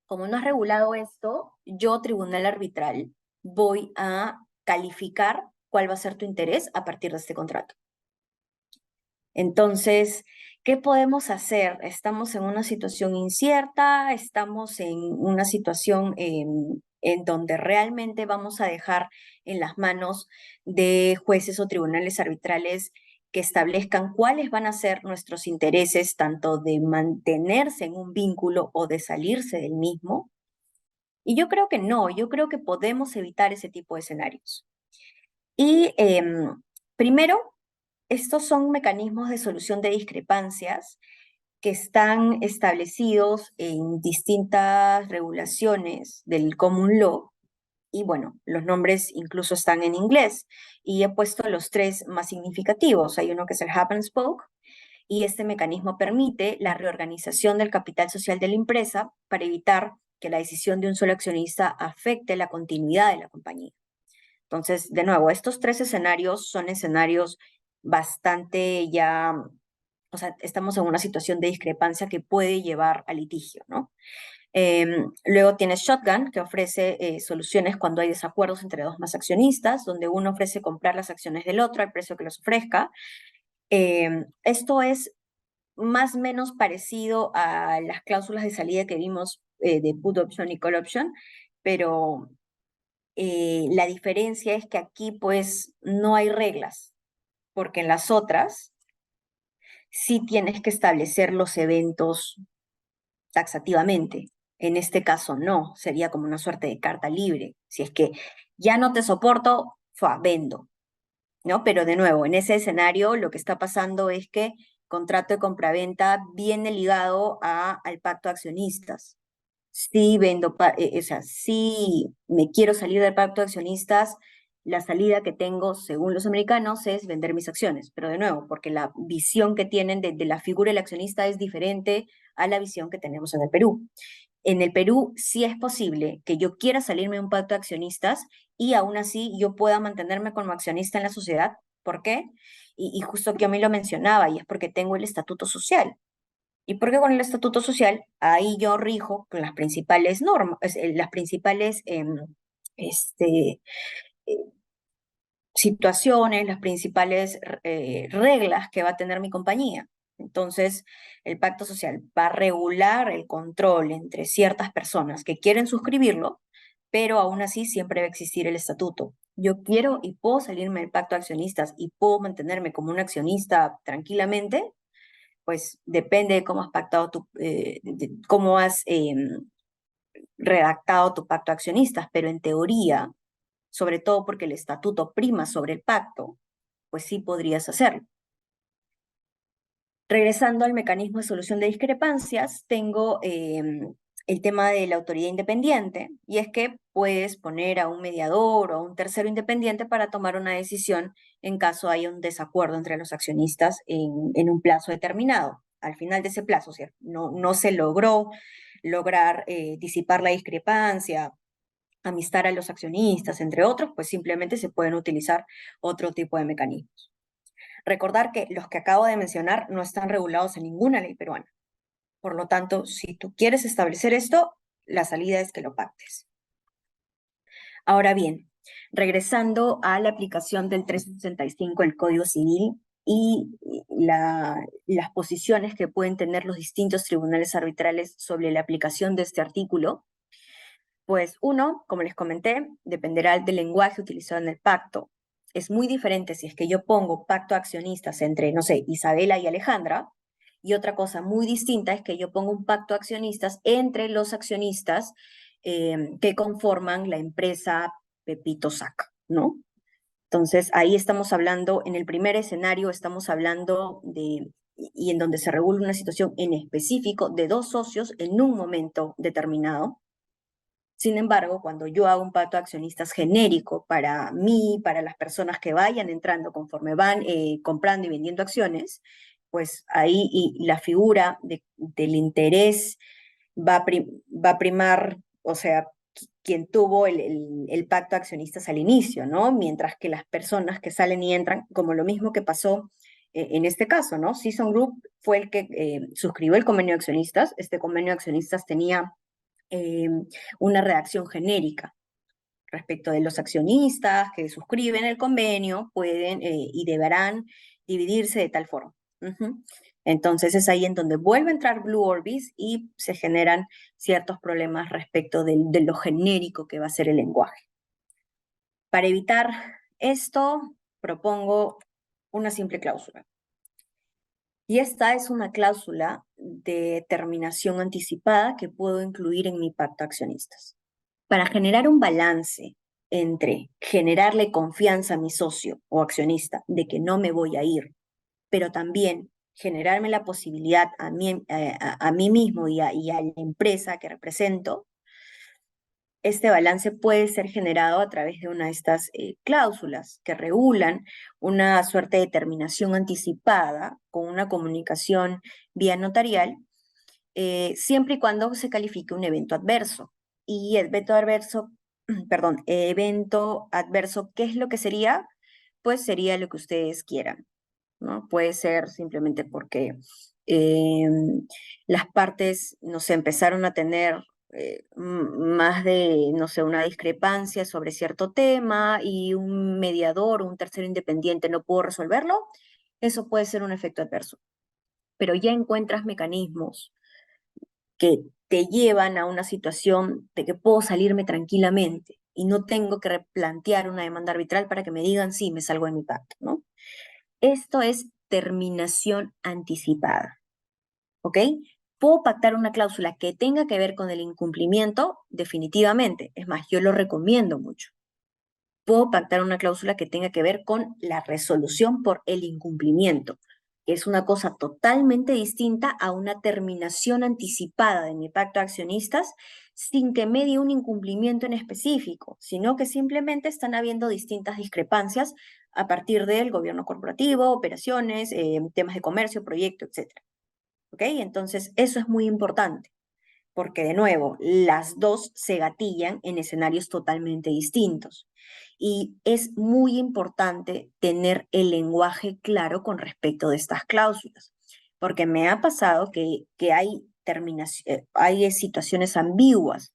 como no has regulado esto, yo, tribunal arbitral, voy a calificar cuál va a ser tu interés a partir de este contrato. Entonces, ¿qué podemos hacer? Estamos en una situación incierta, estamos en una situación en donde realmente vamos a dejar en las manos de jueces o tribunales arbitrales que establezcan cuáles van a ser nuestros intereses, tanto de mantenerse en un vínculo o de salirse del mismo. Y yo creo que no, yo creo que podemos evitar ese tipo de escenarios. Y primero, estos son mecanismos de solución de discrepancias que están establecidos en distintas regulaciones del common law. Y bueno, los nombres incluso están en inglés. Y he puesto los tres más significativos. Hay uno que es el Hub and Spoke, y este mecanismo permite la reorganización del capital social de la empresa para evitar que la decisión de un solo accionista afecte la continuidad de la compañía. Entonces, de nuevo, estos tres escenarios son escenarios bastante ya, o sea, estamos en una situación de discrepancia que puede llevar a litigio, ¿no? Luego tienes Shotgun, que ofrece soluciones cuando hay desacuerdos entre dos más accionistas, donde uno ofrece comprar las acciones del otro al precio que los ofrezca. Esto es más o menos parecido a las cláusulas de salida que vimos de put option y call option, pero la diferencia es que aquí pues no hay reglas, porque en las otras sí tienes que establecer los eventos taxativamente. En este caso no, sería como una suerte de carta libre. Si es que ya no te soporto, vendo, ¿no? Pero de nuevo, en ese escenario lo que está pasando es que contrato de compraventa viene ligado al pacto de accionistas. Si vendo, o sea, si me quiero salir del pacto de accionistas, la salida que tengo, según los americanos, es vender mis acciones. Pero de nuevo, porque la visión que tienen de la figura del accionista es diferente a la visión que tenemos en el Perú. En el Perú sí es posible que yo quiera salirme de un pacto de accionistas y aún así yo pueda mantenerme como accionista en la sociedad. ¿Por qué? Y justo que a mí lo mencionaba, y es porque tengo el estatuto social. ¿Y por qué con el estatuto social? Ahí yo rijo con las principales normas, las principales este, eh, situaciones, las principales reglas que va a tener mi compañía. Entonces, el pacto social va a regular el control entre ciertas personas que quieren suscribirlo, pero aún así siempre va a existir el estatuto. Yo quiero y puedo salirme del pacto de accionistas y puedo mantenerme como un accionista tranquilamente, pues depende de cómo has pactado cómo has redactado tu pacto de accionistas, pero en teoría, sobre todo porque el estatuto prima sobre el pacto, pues sí podrías hacerlo. Regresando al mecanismo de solución de discrepancias, tengo el tema de la autoridad independiente, y es que puedes poner a un mediador o a un tercero independiente para tomar una decisión en caso haya un desacuerdo entre los accionistas en un plazo determinado. Al final de ese plazo, si no se lograr disipar la discrepancia, amistar a los accionistas, entre otros, pues simplemente se pueden utilizar otro tipo de mecanismos. Recordar que los que acabo de mencionar no están regulados en ninguna ley peruana. Por lo tanto, si tú quieres establecer esto, la salida es que lo pactes. Ahora bien, regresando a la aplicación del 365 del Código Civil y las posiciones que pueden tener los distintos tribunales arbitrales sobre la aplicación de este artículo, pues uno, como les comenté, dependerá del lenguaje utilizado en el pacto. Es muy diferente si es que yo pongo pacto de accionistas entre, no sé, Isabela y Alejandra, y otra cosa muy distinta es que yo pongo un pacto de accionistas entre los accionistas que conforman la empresa Pepito Sac, ¿no? Entonces, ahí estamos hablando, en el primer escenario estamos hablando y en donde se regula una situación en específico de dos socios en un momento determinado. Sin embargo, cuando yo hago un pacto de accionistas genérico para mí, para las personas que vayan entrando conforme van comprando y vendiendo acciones, pues ahí y la figura del interés va a primar, o sea, quien tuvo el pacto de accionistas al inicio, ¿no? Mientras que las personas que salen y entran, como lo mismo que pasó en este caso, ¿no? Season Group fue el que suscribió el convenio de accionistas. Este convenio de accionistas tenía eh, una redacción genérica respecto de los accionistas que suscriben el convenio, pueden y deberán dividirse de tal forma. Entonces es ahí en donde vuelve a entrar Blue Orbis y se generan ciertos problemas respecto de lo genérico que va a ser el lenguaje. Para evitar esto, propongo una simple cláusula. Y esta es una cláusula de terminación anticipada que puedo incluir en mi pacto de accionistas. Para generar un balance entre generarle confianza a mi socio o accionista de que no me voy a ir, pero también generarme la posibilidad a mí mismo y a la empresa que represento, este balance puede ser generado a través de una de estas cláusulas que regulan una suerte de terminación anticipada con una comunicación vía notarial, siempre y cuando se califique un evento adverso. Y el evento adverso, perdón, evento adverso, ¿qué es lo que sería? Pues sería lo que ustedes quieran, ¿no? Puede ser simplemente porque eh, las partes, no sé, empezaron a tener más de, no sé, una discrepancia sobre cierto tema y un mediador o un tercero independiente no pudo resolverlo. Eso puede ser un efecto adverso. Pero ya encuentras mecanismos que te llevan a una situación de que puedo salirme tranquilamente y no tengo que replantear una demanda arbitral para que me digan sí, me salgo de mi pacto, ¿no? Esto es terminación anticipada, ¿ok? ¿Puedo pactar una cláusula que tenga que ver con el incumplimiento? Definitivamente. Es más, yo lo recomiendo mucho. Puedo pactar una cláusula que tenga que ver con la resolución por el incumplimiento, que es una cosa totalmente distinta a una terminación anticipada de mi pacto de accionistas sin que me dé un incumplimiento en específico, sino que simplemente están habiendo distintas discrepancias a partir del gobierno corporativo, operaciones, temas de comercio, proyecto, etc. ¿Ok? Entonces, eso es muy importante porque de nuevo, las dos se gatillan en escenarios totalmente distintos. Y es muy importante tener el lenguaje claro con respecto de estas cláusulas, porque me ha pasado que hay situaciones ambiguas,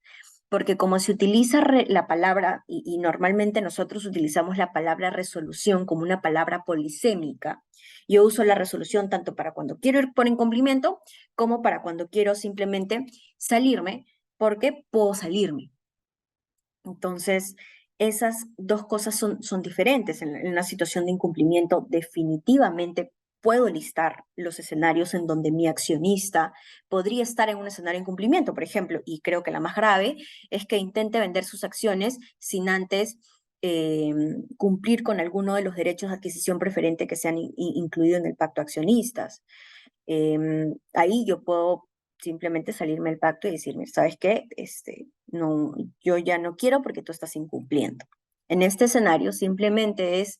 porque como se utiliza la palabra, y normalmente nosotros utilizamos la palabra resolución como una palabra polisémica, yo uso la resolución tanto para cuando quiero ir por incumplimiento como para cuando quiero simplemente salirme, porque puedo salirme. Entonces, esas dos cosas son diferentes. En una situación de incumplimiento, definitivamente puedo listar los escenarios en donde mi accionista podría estar en un escenario de incumplimiento, por ejemplo, y creo que la más grave es que intente vender sus acciones sin antes cumplir con alguno de los derechos de adquisición preferente que se han incluido en el pacto de accionistas. Ahí yo puedo simplemente salirme del pacto y decirme, ¿sabes qué? No, yo ya no quiero porque tú estás incumpliendo. En este escenario simplemente es,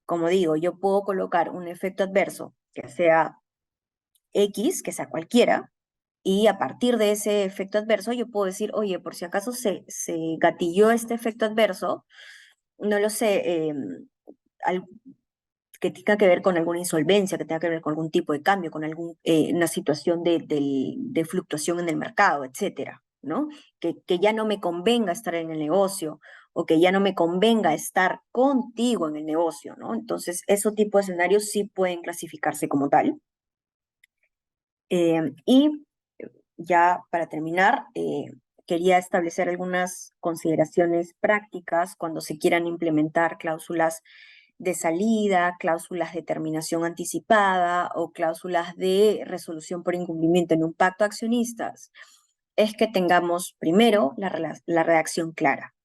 como digo, yo puedo colocar un efecto adverso que sea X, que sea cualquiera, y a partir de ese efecto adverso yo puedo decir, oye, por si acaso se gatilló este efecto adverso, no lo sé, que tenga que ver con alguna insolvencia, que tenga que ver con algún tipo de cambio, con una situación de fluctuación en el mercado, etcétera, ¿no? Que ya no me convenga estar en el negocio o que ya no me convenga estar contigo en el negocio, ¿no? Entonces, esos tipos de escenarios sí pueden clasificarse como tal. Y ya para terminar, quería establecer algunas consideraciones prácticas cuando se quieran implementar cláusulas de salida, cláusulas de terminación anticipada o cláusulas de resolución por incumplimiento en un pacto de accionistas, es que tengamos primero la redacción clara.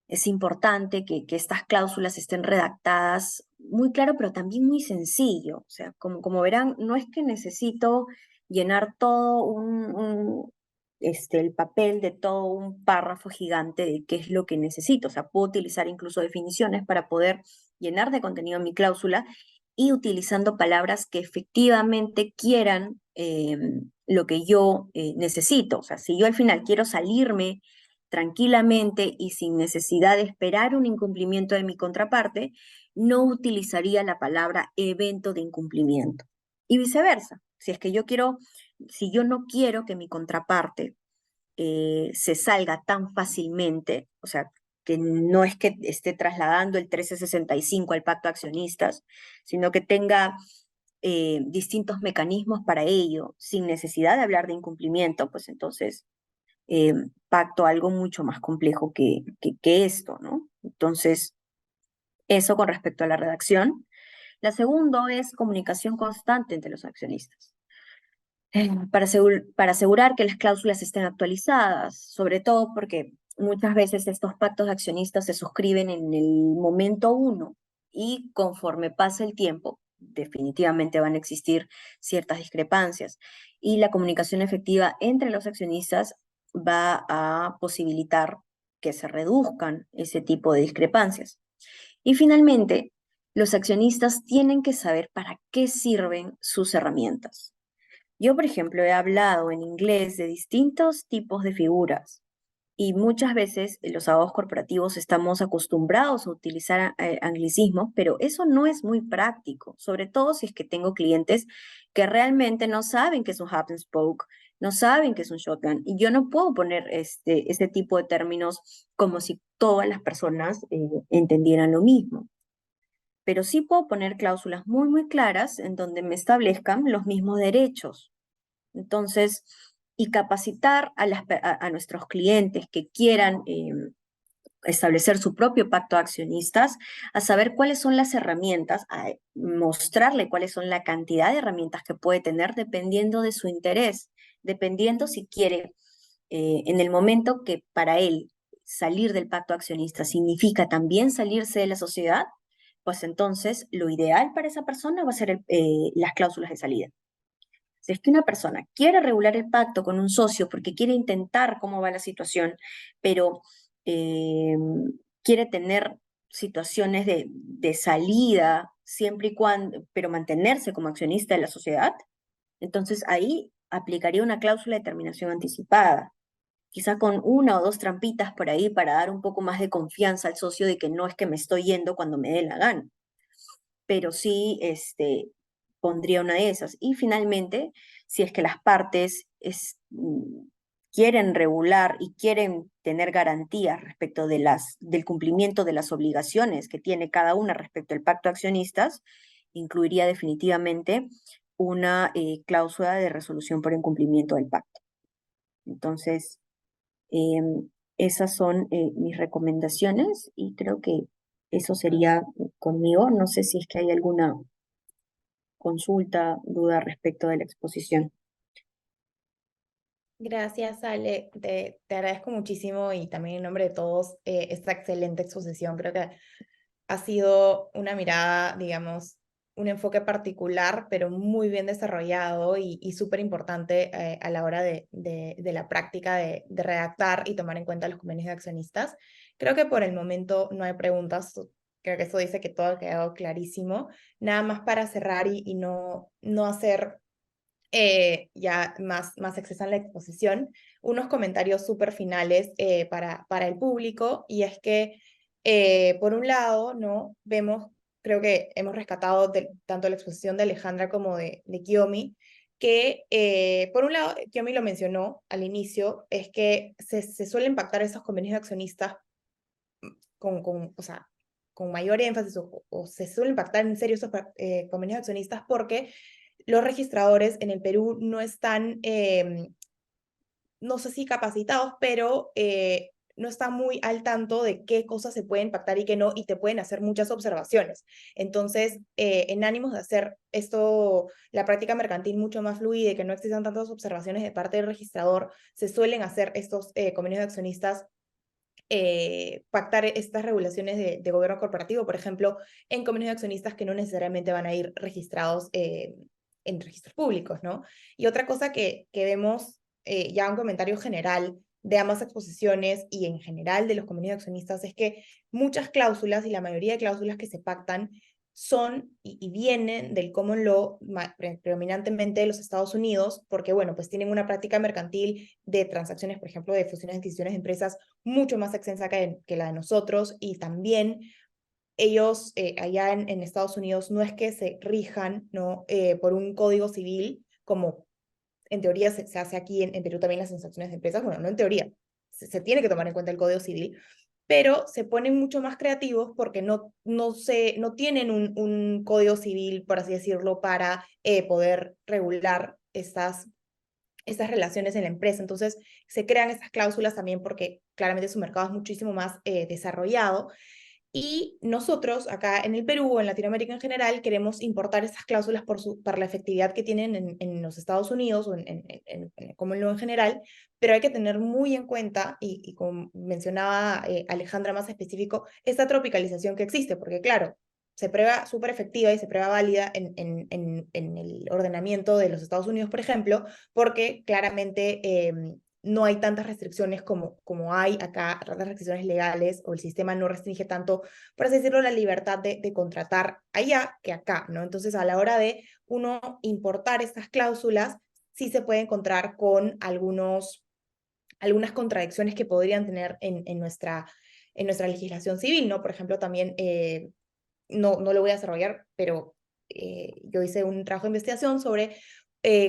Es importante que estas cláusulas estén redactadas muy claro, pero también muy sencillo. O sea, como verán, no es que necesito llenar todo el papel de todo un párrafo gigante de qué es lo que necesito. O sea, puedo utilizar incluso definiciones para poder llenar de contenido mi cláusula y utilizando palabras que efectivamente quieran lo que yo necesito. O sea, si yo al final quiero salirme tranquilamente y sin necesidad de esperar un incumplimiento de mi contraparte, no utilizaría la palabra evento de incumplimiento. Y viceversa, si yo no quiero que mi contraparte se salga tan fácilmente, o sea, que no es que esté trasladando el 1365 al pacto de accionistas, sino que tenga distintos mecanismos para ello, sin necesidad de hablar de incumplimiento, pues entonces pacto algo mucho más complejo que esto, ¿no? Entonces, eso con respecto a la redacción. La segunda es comunicación constante entre los accionistas. Para asegurar que las cláusulas estén actualizadas, sobre todo porque muchas veces estos pactos de accionistas se suscriben en el momento uno y conforme pasa el tiempo, definitivamente van a existir ciertas discrepancias. Y la comunicación efectiva entre los accionistas va a posibilitar que se reduzcan ese tipo de discrepancias. Y finalmente, los accionistas tienen que saber para qué sirven sus herramientas. Yo, por ejemplo, he hablado en inglés de distintos tipos de figuras y muchas veces los abogados corporativos estamos acostumbrados a utilizar anglicismos, pero eso no es muy práctico, sobre todo si es que tengo clientes que realmente no saben qué es un hub and spoke, no saben qué es un shotgun, y yo no puedo poner este tipo de términos como si todas las personas entendieran lo mismo. Pero sí puedo poner cláusulas muy, muy claras en donde me establezcan los mismos derechos. Entonces, y capacitar a nuestros clientes que quieran establecer su propio pacto de accionistas, a saber cuáles son las herramientas, a mostrarle cuáles son la cantidad de herramientas que puede tener dependiendo de su interés, dependiendo si quiere, en el momento que para él salir del pacto de accionistas significa también salirse de la sociedad, pues entonces lo ideal para esa persona va a ser las cláusulas de salida. Si es que una persona quiere regular el pacto con un socio porque quiere intentar cómo va la situación, pero eh, quiere tener situaciones de salida siempre y cuando, pero mantenerse como accionista de la sociedad, entonces ahí aplicaría una cláusula de terminación anticipada, quizá con una o dos trampitas por ahí para dar un poco más de confianza al socio de que no es que me estoy yendo cuando me dé la gana, pero sí pondría una de esas. Y finalmente, si es que las partes quieren regular y quieren tener garantías respecto del cumplimiento de las obligaciones que tiene cada una respecto al pacto de accionistas, incluiría definitivamente una cláusula de resolución por incumplimiento del pacto. Entonces, esas son mis recomendaciones y creo que eso sería conmigo. No sé si es que hay alguna consulta, duda respecto de la exposición. Gracias, Ale. Te agradezco muchísimo y también en nombre de todos esta excelente exposición. Creo que ha sido una mirada, digamos, un enfoque particular, pero muy bien desarrollado y súper importante a la hora de la práctica de redactar y tomar en cuenta los convenios de accionistas. Creo que por el momento no hay preguntas. Creo que eso dice que todo ha quedado clarísimo. Nada más para cerrar y no hacer ya más extensa en la exposición, unos comentarios súper finales para el público, y es que, por un lado, ¿no? Vemos, creo que hemos rescatado tanto la exposición de Alejandra como de Kiyomi, que por un lado, Kiyomi lo mencionó al inicio, es que se suelen pactar esos convenios de accionistas o sea, con mayor énfasis o se suelen pactar en serio esos convenios de accionistas porque los registradores en el Perú no están, no sé si capacitados, pero no están muy al tanto de qué cosas se pueden pactar y qué no, y te pueden hacer muchas observaciones. Entonces, en ánimos de hacer esto, la práctica mercantil mucho más fluida y que no existan tantas observaciones de parte del registrador, se suelen hacer estos convenios de accionistas, pactar estas regulaciones de gobierno corporativo, por ejemplo, en convenios de accionistas que no necesariamente van a ir registrados en registros públicos, ¿no? Y otra cosa que vemos, ya un comentario general de ambas exposiciones y en general de los convenios de accionistas, es que muchas cláusulas y la mayoría de cláusulas que se pactan son y vienen del common law predominantemente de los Estados Unidos, porque bueno, pues tienen una práctica mercantil de transacciones, por ejemplo, de fusiones y adquisiciones de empresas mucho más extensa que la de nosotros, y también ellos allá en Estados Unidos no es que se rijan, ¿no? Por un código civil, como en teoría se hace aquí en Perú también las transacciones de empresas, bueno, no en teoría, se tiene que tomar en cuenta el código civil, pero se ponen mucho más creativos porque no tienen un código civil, por así decirlo, para poder regular estas relaciones en la empresa. Entonces, se crean estas cláusulas también porque claramente su mercado es muchísimo más desarrollado. Y nosotros, acá en el Perú o en Latinoamérica en general, queremos importar estas cláusulas por la efectividad que tienen en los Estados Unidos o como en general, pero hay que tener muy en cuenta, y como mencionaba Alejandra más específico, esta tropicalización que existe, porque claro, se prueba súper efectiva y se prueba válida en el ordenamiento de los Estados Unidos, por ejemplo, porque claramente no hay tantas restricciones como hay acá, tantas restricciones legales, o el sistema no restringe tanto, por así decirlo, la libertad de contratar allá que acá, ¿no? Entonces, a la hora de uno importar estas cláusulas, sí se puede encontrar con algunas contradicciones que podrían tener en nuestra legislación civil, ¿no? Por ejemplo, también, no lo voy a desarrollar, pero yo hice un trabajo de investigación sobre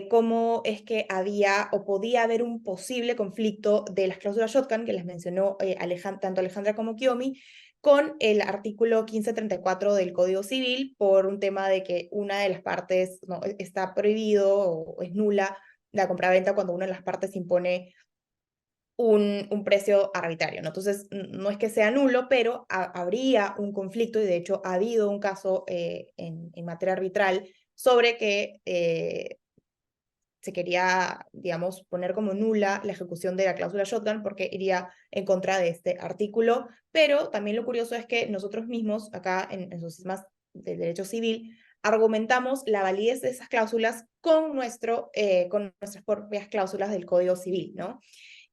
cómo es que había o podía haber un posible conflicto de las cláusulas shotgun, que les mencionó tanto Alejandra como Kiyomi, con el artículo 1534 del Código Civil, por un tema de que una de las partes no, está prohibido o es nula la compraventa cuando una de las partes impone un precio arbitrario, ¿no? Entonces, no es que sea nulo, pero habría un conflicto, y de hecho ha habido un caso en materia arbitral sobre que se quería, digamos, poner como nula la ejecución de la cláusula shotgun porque iría en contra de este artículo, pero también lo curioso es que nosotros mismos, acá en sus sistemas de derecho civil, argumentamos la validez de esas cláusulas con nuestras propias cláusulas del Código Civil, ¿no?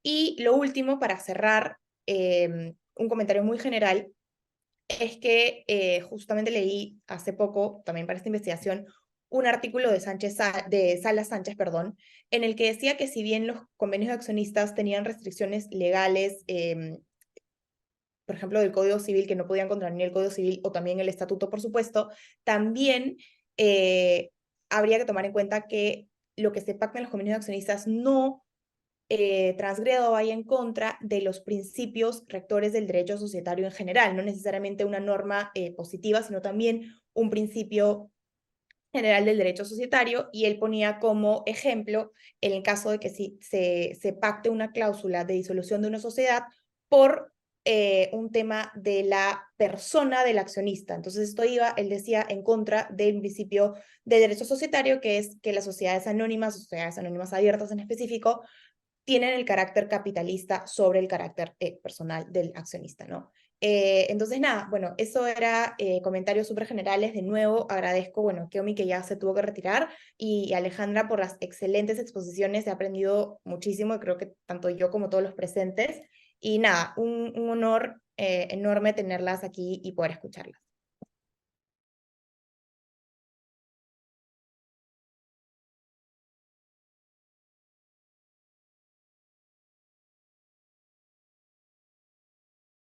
Y lo último, para cerrar, un comentario muy general, es que justamente leí hace poco, también para esta investigación, un artículo de Salas Sánchez, perdón, en el que decía que si bien los convenios de accionistas tenían restricciones legales, por ejemplo, del Código Civil, que no podían contravenir el Código Civil, o también el Estatuto, por supuesto, también habría que tomar en cuenta que lo que se pacta en los convenios de accionistas no transgreda o vaya en contra de los principios rectores del derecho societario en general, no necesariamente una norma positiva, sino también un principio general del derecho societario, y él ponía como ejemplo en el caso de que si se pacte una cláusula de disolución de una sociedad por un tema de la persona del accionista. Entonces esto iba, él decía, en contra del principio de derecho societario, que es que las sociedades anónimas abiertas en específico, tienen el carácter capitalista sobre el carácter personal del accionista, ¿no? Entonces, nada, bueno, eso era comentarios súper generales. De nuevo, agradezco, bueno, Kiyomi, que ya se tuvo que retirar, y Alejandra por las excelentes exposiciones. He aprendido muchísimo, y creo que tanto yo como todos los presentes. Y nada, un honor enorme tenerlas aquí y poder escucharlas.